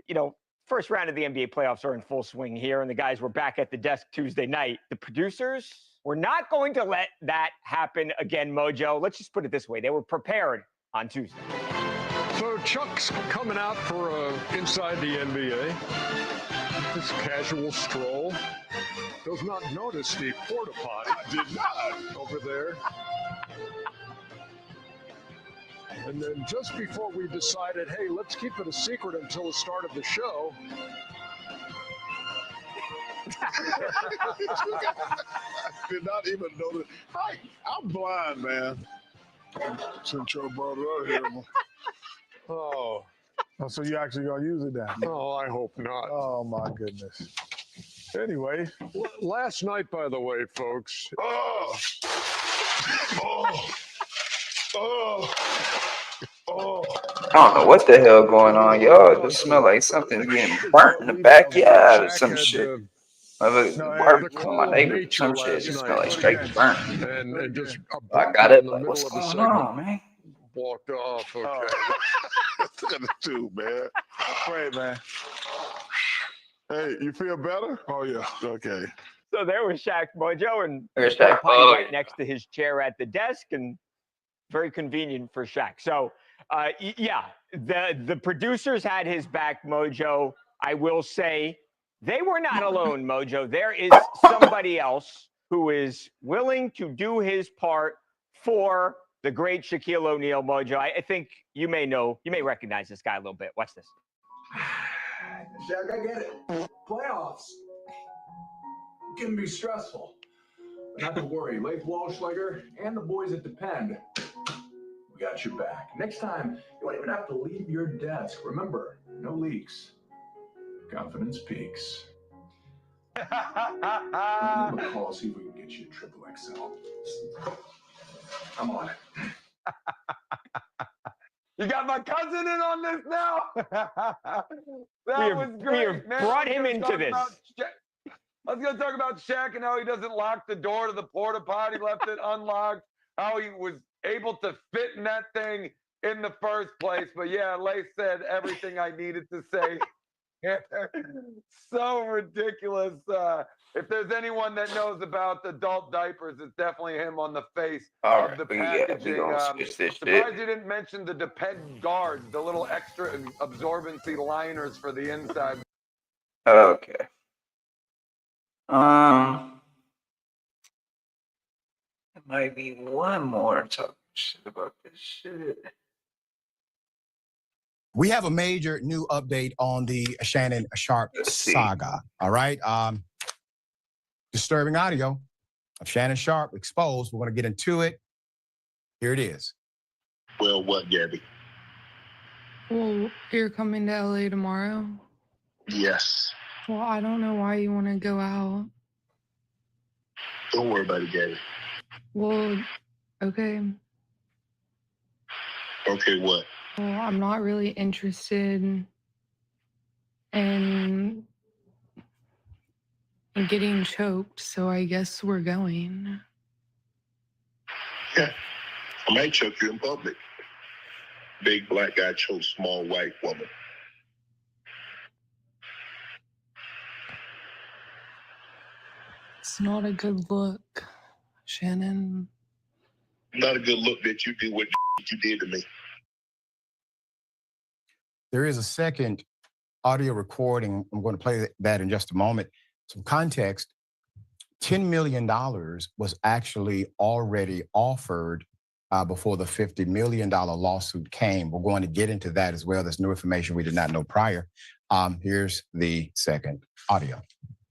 you know, first round of the NBA playoffs are in full swing here, and the guys were back at the desk Tuesday night. The producers were not going to let that happen again, Mojo. Let's just put it this way. They were prepared on Tuesday. So Chuck's coming out for Inside the NBA. This casual stroll. Does not notice the porta potty. Did not. Over there. And then just before we decided, hey, let's keep it a secret until the start of the show. I did not even notice. I'm blind, man. Since you brought it up here. Oh, So you actually gonna use it now? oh, I hope not. Oh my goodness. Anyway, last night, by the way, folks. Oh. I don't know what the hell going on, y'all. It just smell like something's getting burnt in the backyard or some shit. My neighbor, some shit. It just smell like straight burnt. And just I got it. Like, what's going on, man? Walked off. Okay. Look at the tube, man. Pray, man. Hey, you feel better? Oh yeah. Okay. So there was Shaq, Mojo, and There's Shaq. Right next to his chair at the desk, and very convenient for Shaq. So, yeah, the producers had his back, Mojo. I will say they were not alone, Mojo. There is somebody else who is willing to do his part for the great Shaquille O'Neal, Mojo. I think you may recognize this guy a little bit. Watch this. Shaq, I get it. Playoffs can be stressful. But not to worry, Leif Walschlager and the boys at Depend, we got your back. Next time, you won't even have to leave your desk. Remember, no leaks. Confidence peaks. Give them a call, see if we can get you a triple XL. I'm on it. You got my cousin in on this now? We have brought him into this. I was going to talk about Shaq and how he doesn't lock the door to the porta potty, left it unlocked, how he was able to fit in that thing in the first place. But yeah, Leif said everything I needed to say. So ridiculous. If there's anyone that knows about adult diapers, it's definitely him on the face of the packaging. Surprised you didn't mention the Depend guards, the little extra absorbency liners for the inside. Okay. There might be one more talk shit about this shit. We have a major new update on the Shannon Sharpe saga. All right. Disturbing audio. of Shannon Sharpe exposed. We're going to get into it. Here it is. Well, what, Gabby? Well, you're coming to LA tomorrow? Yes. Well, I don't know why you want to go out. Don't worry about it, Gabby. Well, okay. Okay, what? Well, I'm not really interested in getting choked, so I guess we're going. Yeah. I might choke you in public. Big black guy chokes small white woman. It's not a good look, Shannon. Not a good look that you did what you did to me. There is a second audio recording. I'm going to play that in just a moment. Some context. $10 million was actually already offered before the $50 million lawsuit came. We're going to get into that as well. There's new information we did not know prior. Here's the second audio.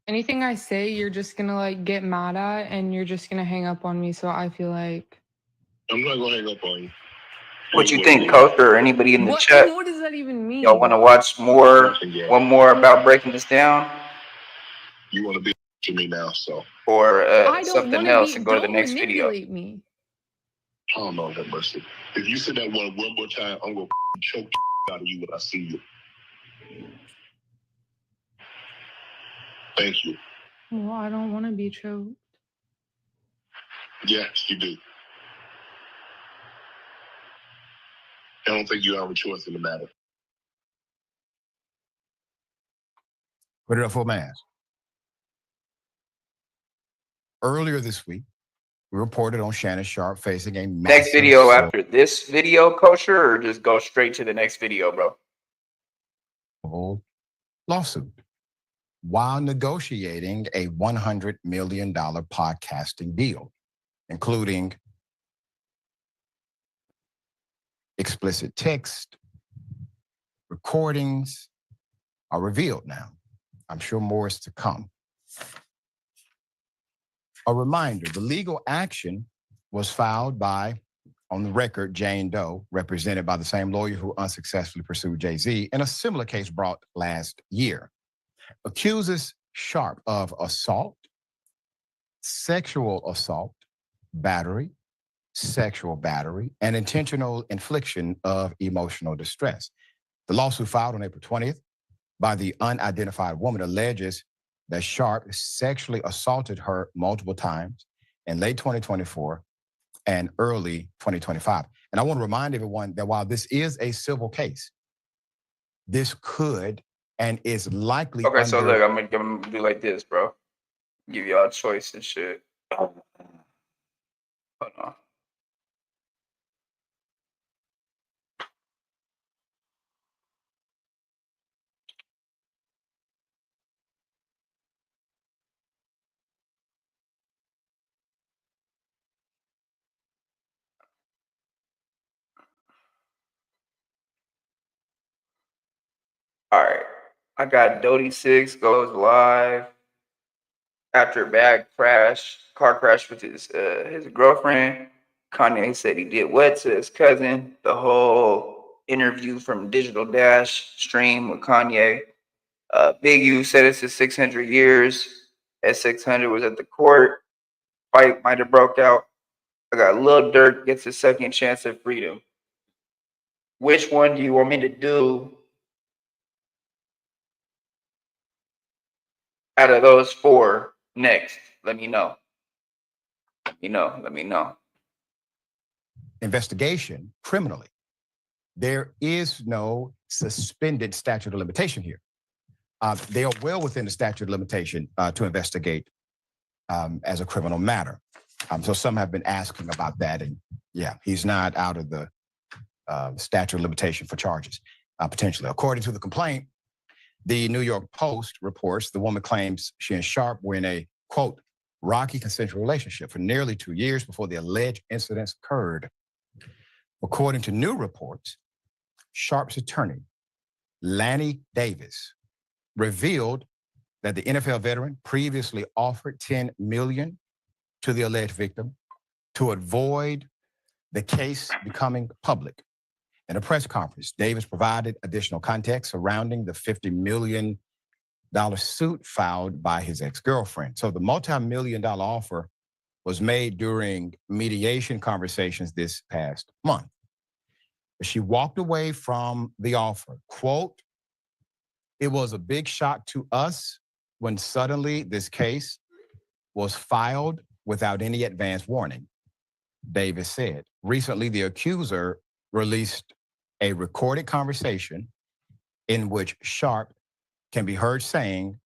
Anything I say, you're just gonna like get mad at, and you're just gonna hang up on me. So I feel like I'm not going to hang up on you. What you think, Coach, or anybody in the chat? What does that even mean? Y'all want to watch one more about breaking this down? You want to be to me now, so. Or I don't something wanna else be, and go to the don't next video? manipulate me. I don't know that mercy. If you say that one more time, I'm going to choke the out of you when I see you. Thank you. Well, I don't want to be choked. Yes, you do. I don't think you have a choice in the matter. Put it up for mass. Earlier this week, we reported on Shannon Sharpe facing a massive Next video after this video, Kosher, or just go straight to the next video, bro? Lawsuit while negotiating a $100 million podcasting deal, including explicit text, recordings are revealed now. I'm sure more is to come. A reminder, the legal action was filed by, on the record, Janedoe, represented by the same lawyer who unsuccessfully pursued Jay-Z in a similar case brought last year. Accuses Sharpe of assault, sexual assault, battery, sexual battery, and intentional infliction of emotional distress. The lawsuit filed on April 20th by the unidentified woman alleges that Sharpe sexually assaulted her multiple times in late 2024 and early 2025. And I want to remind everyone that while this is a civil case, this could and is likely Okay, so look, I'm gonna do like this, bro. Give y'all a choice and shit. Hold on. All right, I got Dodie 6 goes live after a car crash with his girlfriend. Kanye said he did what to his cousin. The whole interview from Digital Dash stream with Kanye. Big U said it's his 600 years. S600 was at the court. Fight might have broke out. I got Lil Durk gets a second chance at freedom. Which one do you want me to do out of those four next? Let me know. Let me know. Investigation criminally. There is no suspended statute of limitation here. They are well within the statute of limitation to investigate as a criminal matter. So some have been asking about that, and yeah, he's not out of the statute of limitation for charges, potentially. According to the complaint, the New York Post reports the woman claims she and Sharpe were in a, quote, rocky consensual relationship for nearly 2 years before the alleged incidents occurred. According to new reports, Sharpe's attorney, Lanny Davis, revealed that the NFL veteran previously offered $10 million to the alleged victim to avoid the case becoming public. In a press conference, Davis provided additional context surrounding the $50 million suit filed by his ex-girlfriend. So the multi-million-dollar offer was made during mediation conversations this past month. She walked away from the offer. Quote, "It was a big shock to us when suddenly this case was filed without any advance warning," Davis said. Recently, the accuser released a recorded conversation in which Sharpe can be heard saying,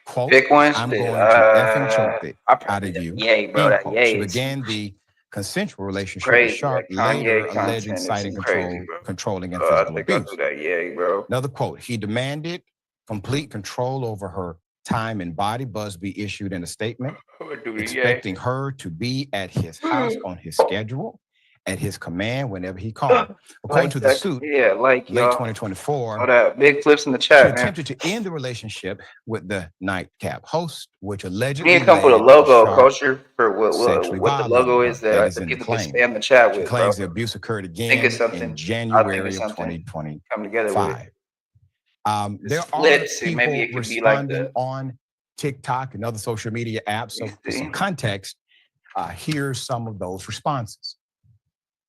quote, Pick one. "I'm Shit. going to effing choke it I out probably of you." yay, bro. End That quote. She yay is began the consensual relationship with crazy. Sharpe, That later Kanye alleging content is citing some crazy, bro. controlling and I physical think I'll abuse. do that yay, bro. Another quote, "He demanded complete control over her time and body," Busby issued in a statement, I'm gonna do the yay. expecting her to be at his house on his schedule, at his command whenever he called. According Like to the that. suit, Yeah, like late y'all. 2024, All that big flips in the she chat, man. attempted to end the relationship with the nightcap host, which We allegedly need to come with a led to logo, Sharpe culture, for sexually what the violating logo her. is That that is in the people can claim. spam the chat She with, claims bro. the abuse occurred Think again of something. in I think January of of something. 2025. Come together with it. There are Flips, and maybe people it could be like responding the. on TikTok and other social media apps. So for some context, here's some of those responses.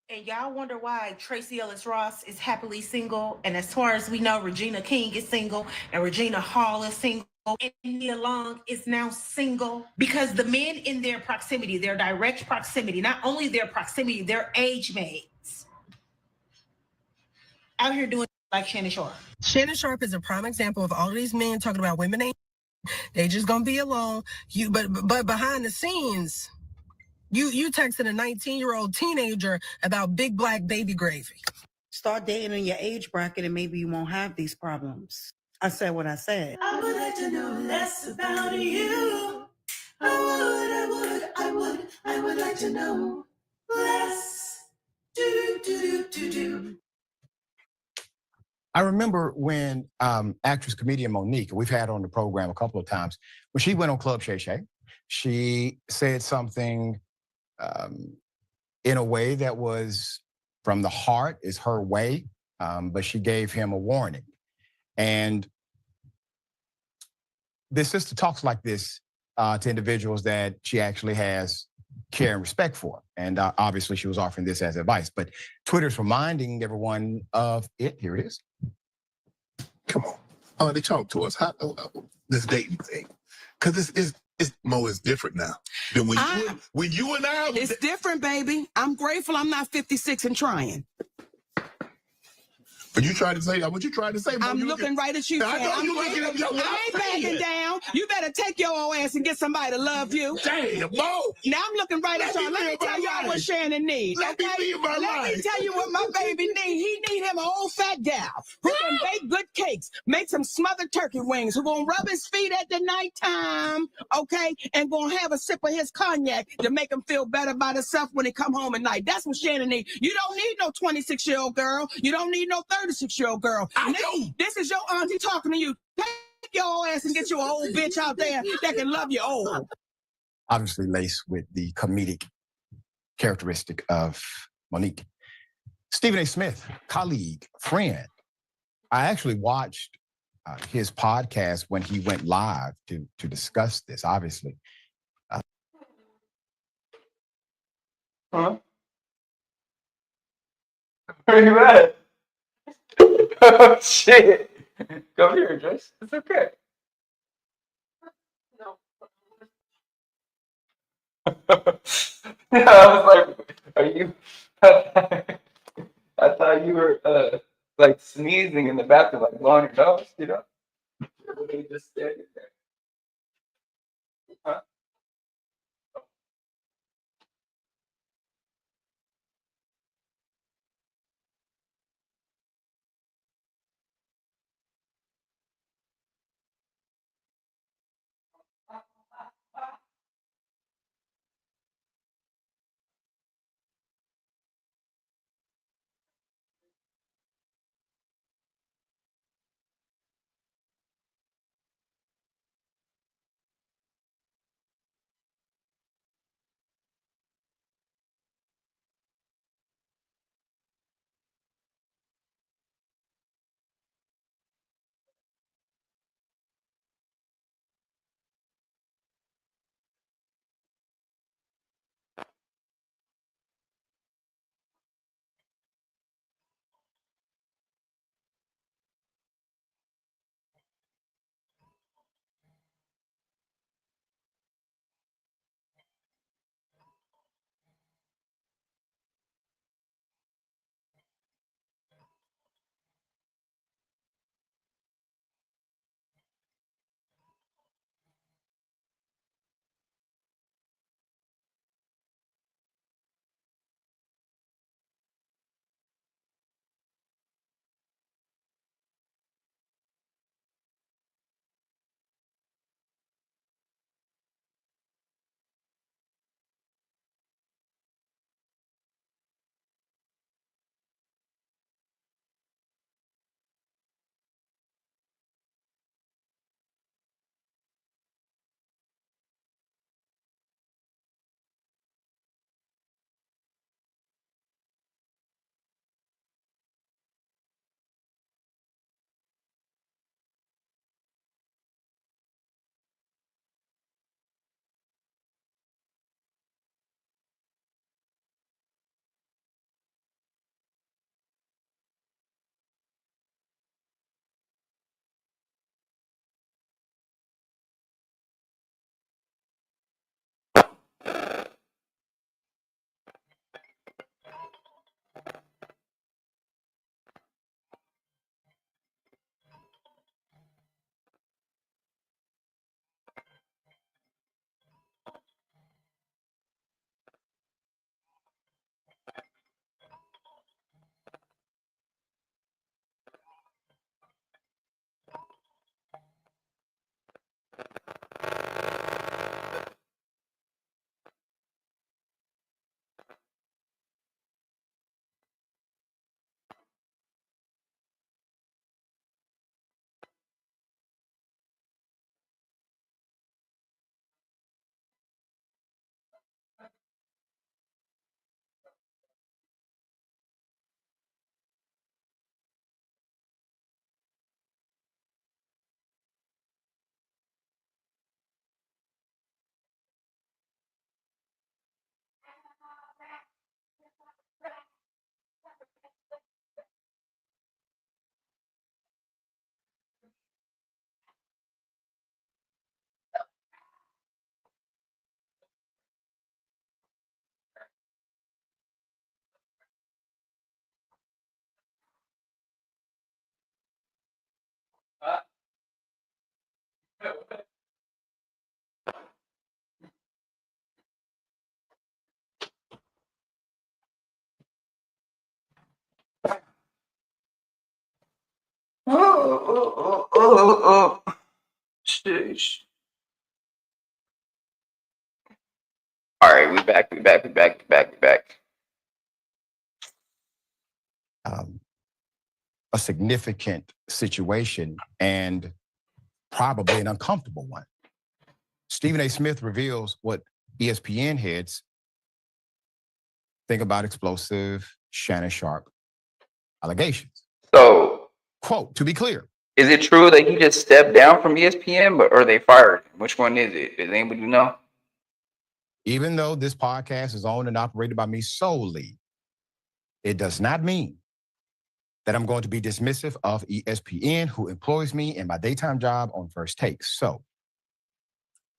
And y'all wonder why Tracy Ellis Ross is happily single, and as far as we know, Regina King is single, and Regina Hall is single, and Nia Long is now single, because the men in their proximity, their direct proximity, not only their proximity, their age mates, out here doing like Shannon Sharpe. Shannon Sharpe is a prime example of all of these men talking about women ain't. They just gonna be alone. But behind the scenes, you texted a 19-year-old teenager about big black baby gravy. Start dating in your age bracket and maybe you won't have these problems. I said what I said. I would like to know less about you. I would like to know less. Do. I remember when actress comedian Monique, we've had her on the program a couple of times, when she went on Club Shay Shay, she said something in a way that was from the heart, is her way, but she gave him a warning. And this sister talks like this to individuals that she actually has care and respect for. And obviously she was offering this as advice, but Twitter's reminding everyone of it. Here it is. Come on, they talk to us. How this dating thing? Because it's Mo is different now than when you and I. It's different, baby. I'm grateful I'm not 56 and trying. But you tried to say what you tried to say. Mo, I'm looking right at you. I know I'm you looking at me. I ain't backing down. You better take your old ass and get somebody to love you. Damn, Mo. Now I'm looking right at y'all. Let me tell y'all what Shannon needs. Let me tell you what my baby needs. He need him an old fat gal who can bake good cakes, make some smothered turkey wings, who gonna rub his feet at the nighttime, okay, and gonna have a sip of his cognac to make him feel better about himself when he come home at night. That's what Shannon needs. You don't need no 26-year-old girl. You don't need no 36-year-old girl. This is your auntie talking to you. Take your ass and get you an old bitch out there that can love you old. Obviously laced with the comedic characteristic of Monique. Stephen A. Smith, colleague, friend. I actually watched his podcast when he went live to discuss this, obviously. Huh? Where you at? Oh, shit. Come here, Jess. It's okay. I was like, are you? I thought you were like sneezing in the bathroom, like blowing your nose, you know? You just standing there. Huh? Sheesh. All right, we back. A significant situation and probably an uncomfortable one. Stephen A. Smith reveals what ESPN heads think about explosive Shannon Sharpe allegations. So, quote, to be clear, is it true that he just stepped down from ESPN, or they fired him? Which one is it? Does anybody know? even though this podcast is owned and operated by me solely, it does not mean that I'm going to be dismissive of ESPN, who employs me in my daytime job on First Take. So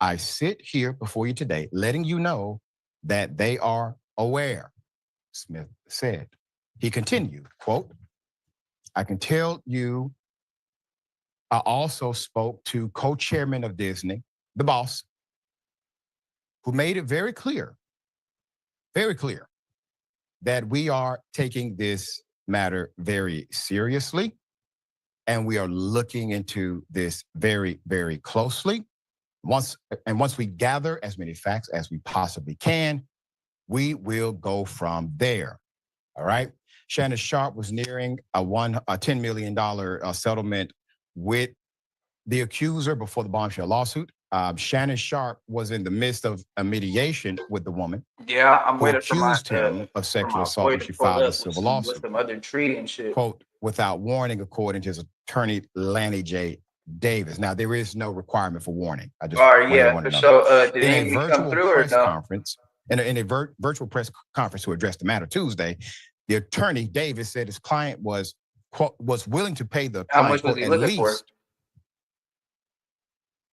I sit here before you today, letting you know that they are aware, Smith said. He continued, quote, I can tell you, I also spoke to co-chairman of Disney, the boss, who made it very clear, that we are taking this matter very seriously, and we are looking into this very, very closely. Once we gather as many facts as we possibly can, we will go from there. All right. Shannon Sharpe was nearing a $10 million settlement with the accuser before the bombshell lawsuit. Shannon Sharpe was in the midst of a mediation with the woman. Yeah, I'm who waiting for my accused him of sexual assault when she pull filed a up civil with lawsuit. some other treaty and shit. Quote, without warning, according to his attorney, Lanny J. Davis. Now, there is no requirement for warning. I just All right, want yeah, everyone for to know. sure. Did In a anybody come virtual through or press no? conference, virtual press conference to address the matter Tuesday, the attorney Davis said his client was, quote, was willing to pay the How client, much was quote, he at looking least. for?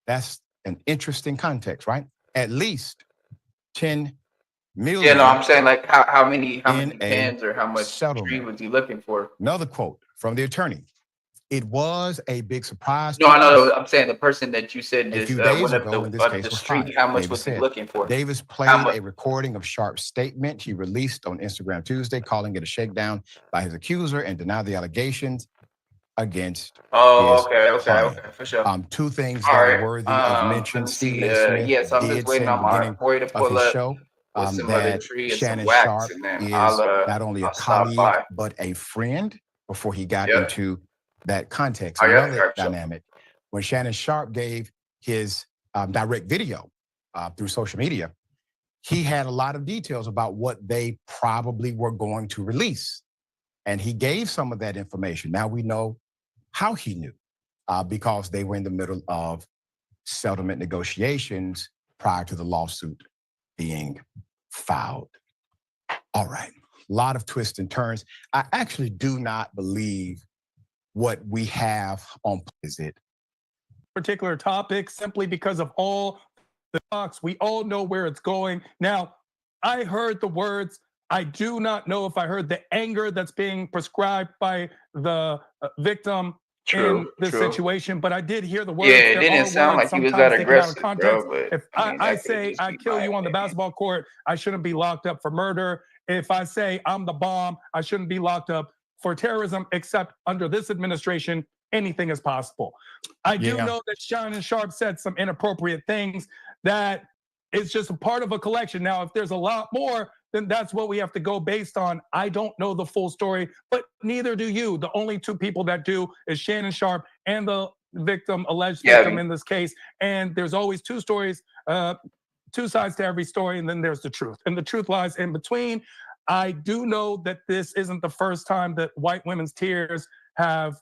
That's an interesting context, right? At least 10 million. Yeah, no, I'm saying like how many in a pens or how much tree settlement. was he looking for? Another quote from the attorney. It was a big surprise No, to I know. us. I'm saying the person that you said A just few days went up ago when this the case was street. filed, How much Davis was he said. looking for? Davis How played much? a recording of Sharpe's statement he released on Instagram Tuesday, calling it a shakedown by his accuser and denied the allegations against Oh, his client. for sure. Two things All that are right. worthy of mention. Let me Stephen see. A. Smith Yes, I'm just did say waiting in the on my beginning boy to of pull his up show with some other that tree and some Shannon wax, Sharpe and then is not only a I'll stop colleague, by. but a friend before he got Yeah. into that context. Oh, yeah, Another for sure. dynamic, when Shannon Sharpe gave his direct video through social media, he had a lot of details about what they probably were going to release. And he gave some of that information. Now we know how he knew, because they were in the middle of settlement negotiations prior to the lawsuit being filed. All right, a lot of twists and turns. I actually do not believe what we have on is it. Particular topic simply because of all the talks. We all know where it's going. Now, I heard the words. I do not know if I heard the anger that's being prescribed by the victim in this situation, but I did hear the words. Yeah, it There didn't are sound words like he was that sometimes taken out of aggressive, context. bro. But If I mean, I that could say just I be kill my you on the opinion. basketball court, I shouldn't be locked up for murder. If I say I'm the bomb, I shouldn't be locked up for terrorism, except under this administration, anything is possible. I do know that Shannon Sharpe said some inappropriate things that is just a part of a collection. Now, if there's a lot more, then that's what we have to go based on. I don't know the full story, but neither do you. The only two people that do is Shannon Sharpe and the victim, alleged victim in this case. And there's always two stories, two sides to every story, and then there's the truth. And the truth lies in between. I do know that this isn't the first time that white women's tears have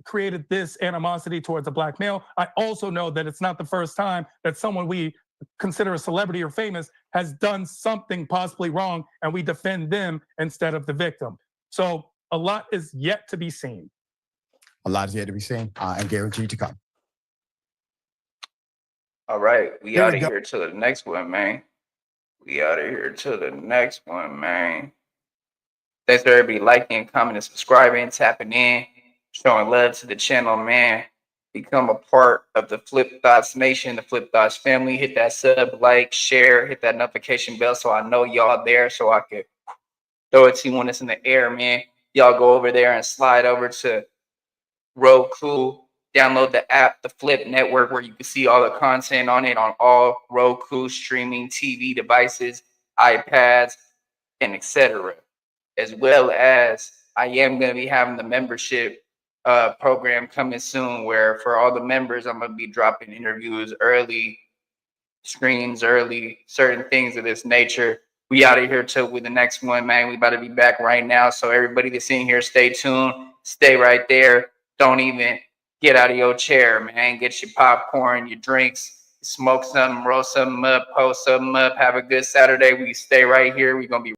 created this animosity towards a black male. I also know that it's not the first time that someone we consider a celebrity or famous has done something possibly wrong, and we defend them instead of the victim. So a lot is yet to be seen. A lot is yet to be seen and guaranteed to come. All right, we Here out we of go. here to the next one, man. We out of here to the next one, man. Thanks for everybody liking, commenting, and subscribing, tapping in, showing love to the channel, man. Become a part of the Flip Thoughts Nation, the Flip Thoughts family. Hit that sub, like, share, hit that notification bell so I know y'all there, so I could throw it to you when it's in the air, man. Y'all go over there and slide over to Roku, Download the app, the Flip Network, where you can see all the content on it on all Roku streaming TV devices, iPads, and etc. As well as I am going to be having the membership program coming soon, where for all the members, I'm going to be dropping interviews early, screens early, certain things of this nature. We out of here till with the next one, man. We about to be back right now. So everybody that's in here, stay tuned. Stay right there. Don't even get out of your chair, man. Get your popcorn, your drinks, smoke something, roll something up, post something up. Have a good Saturday. We stay right here. We're going to be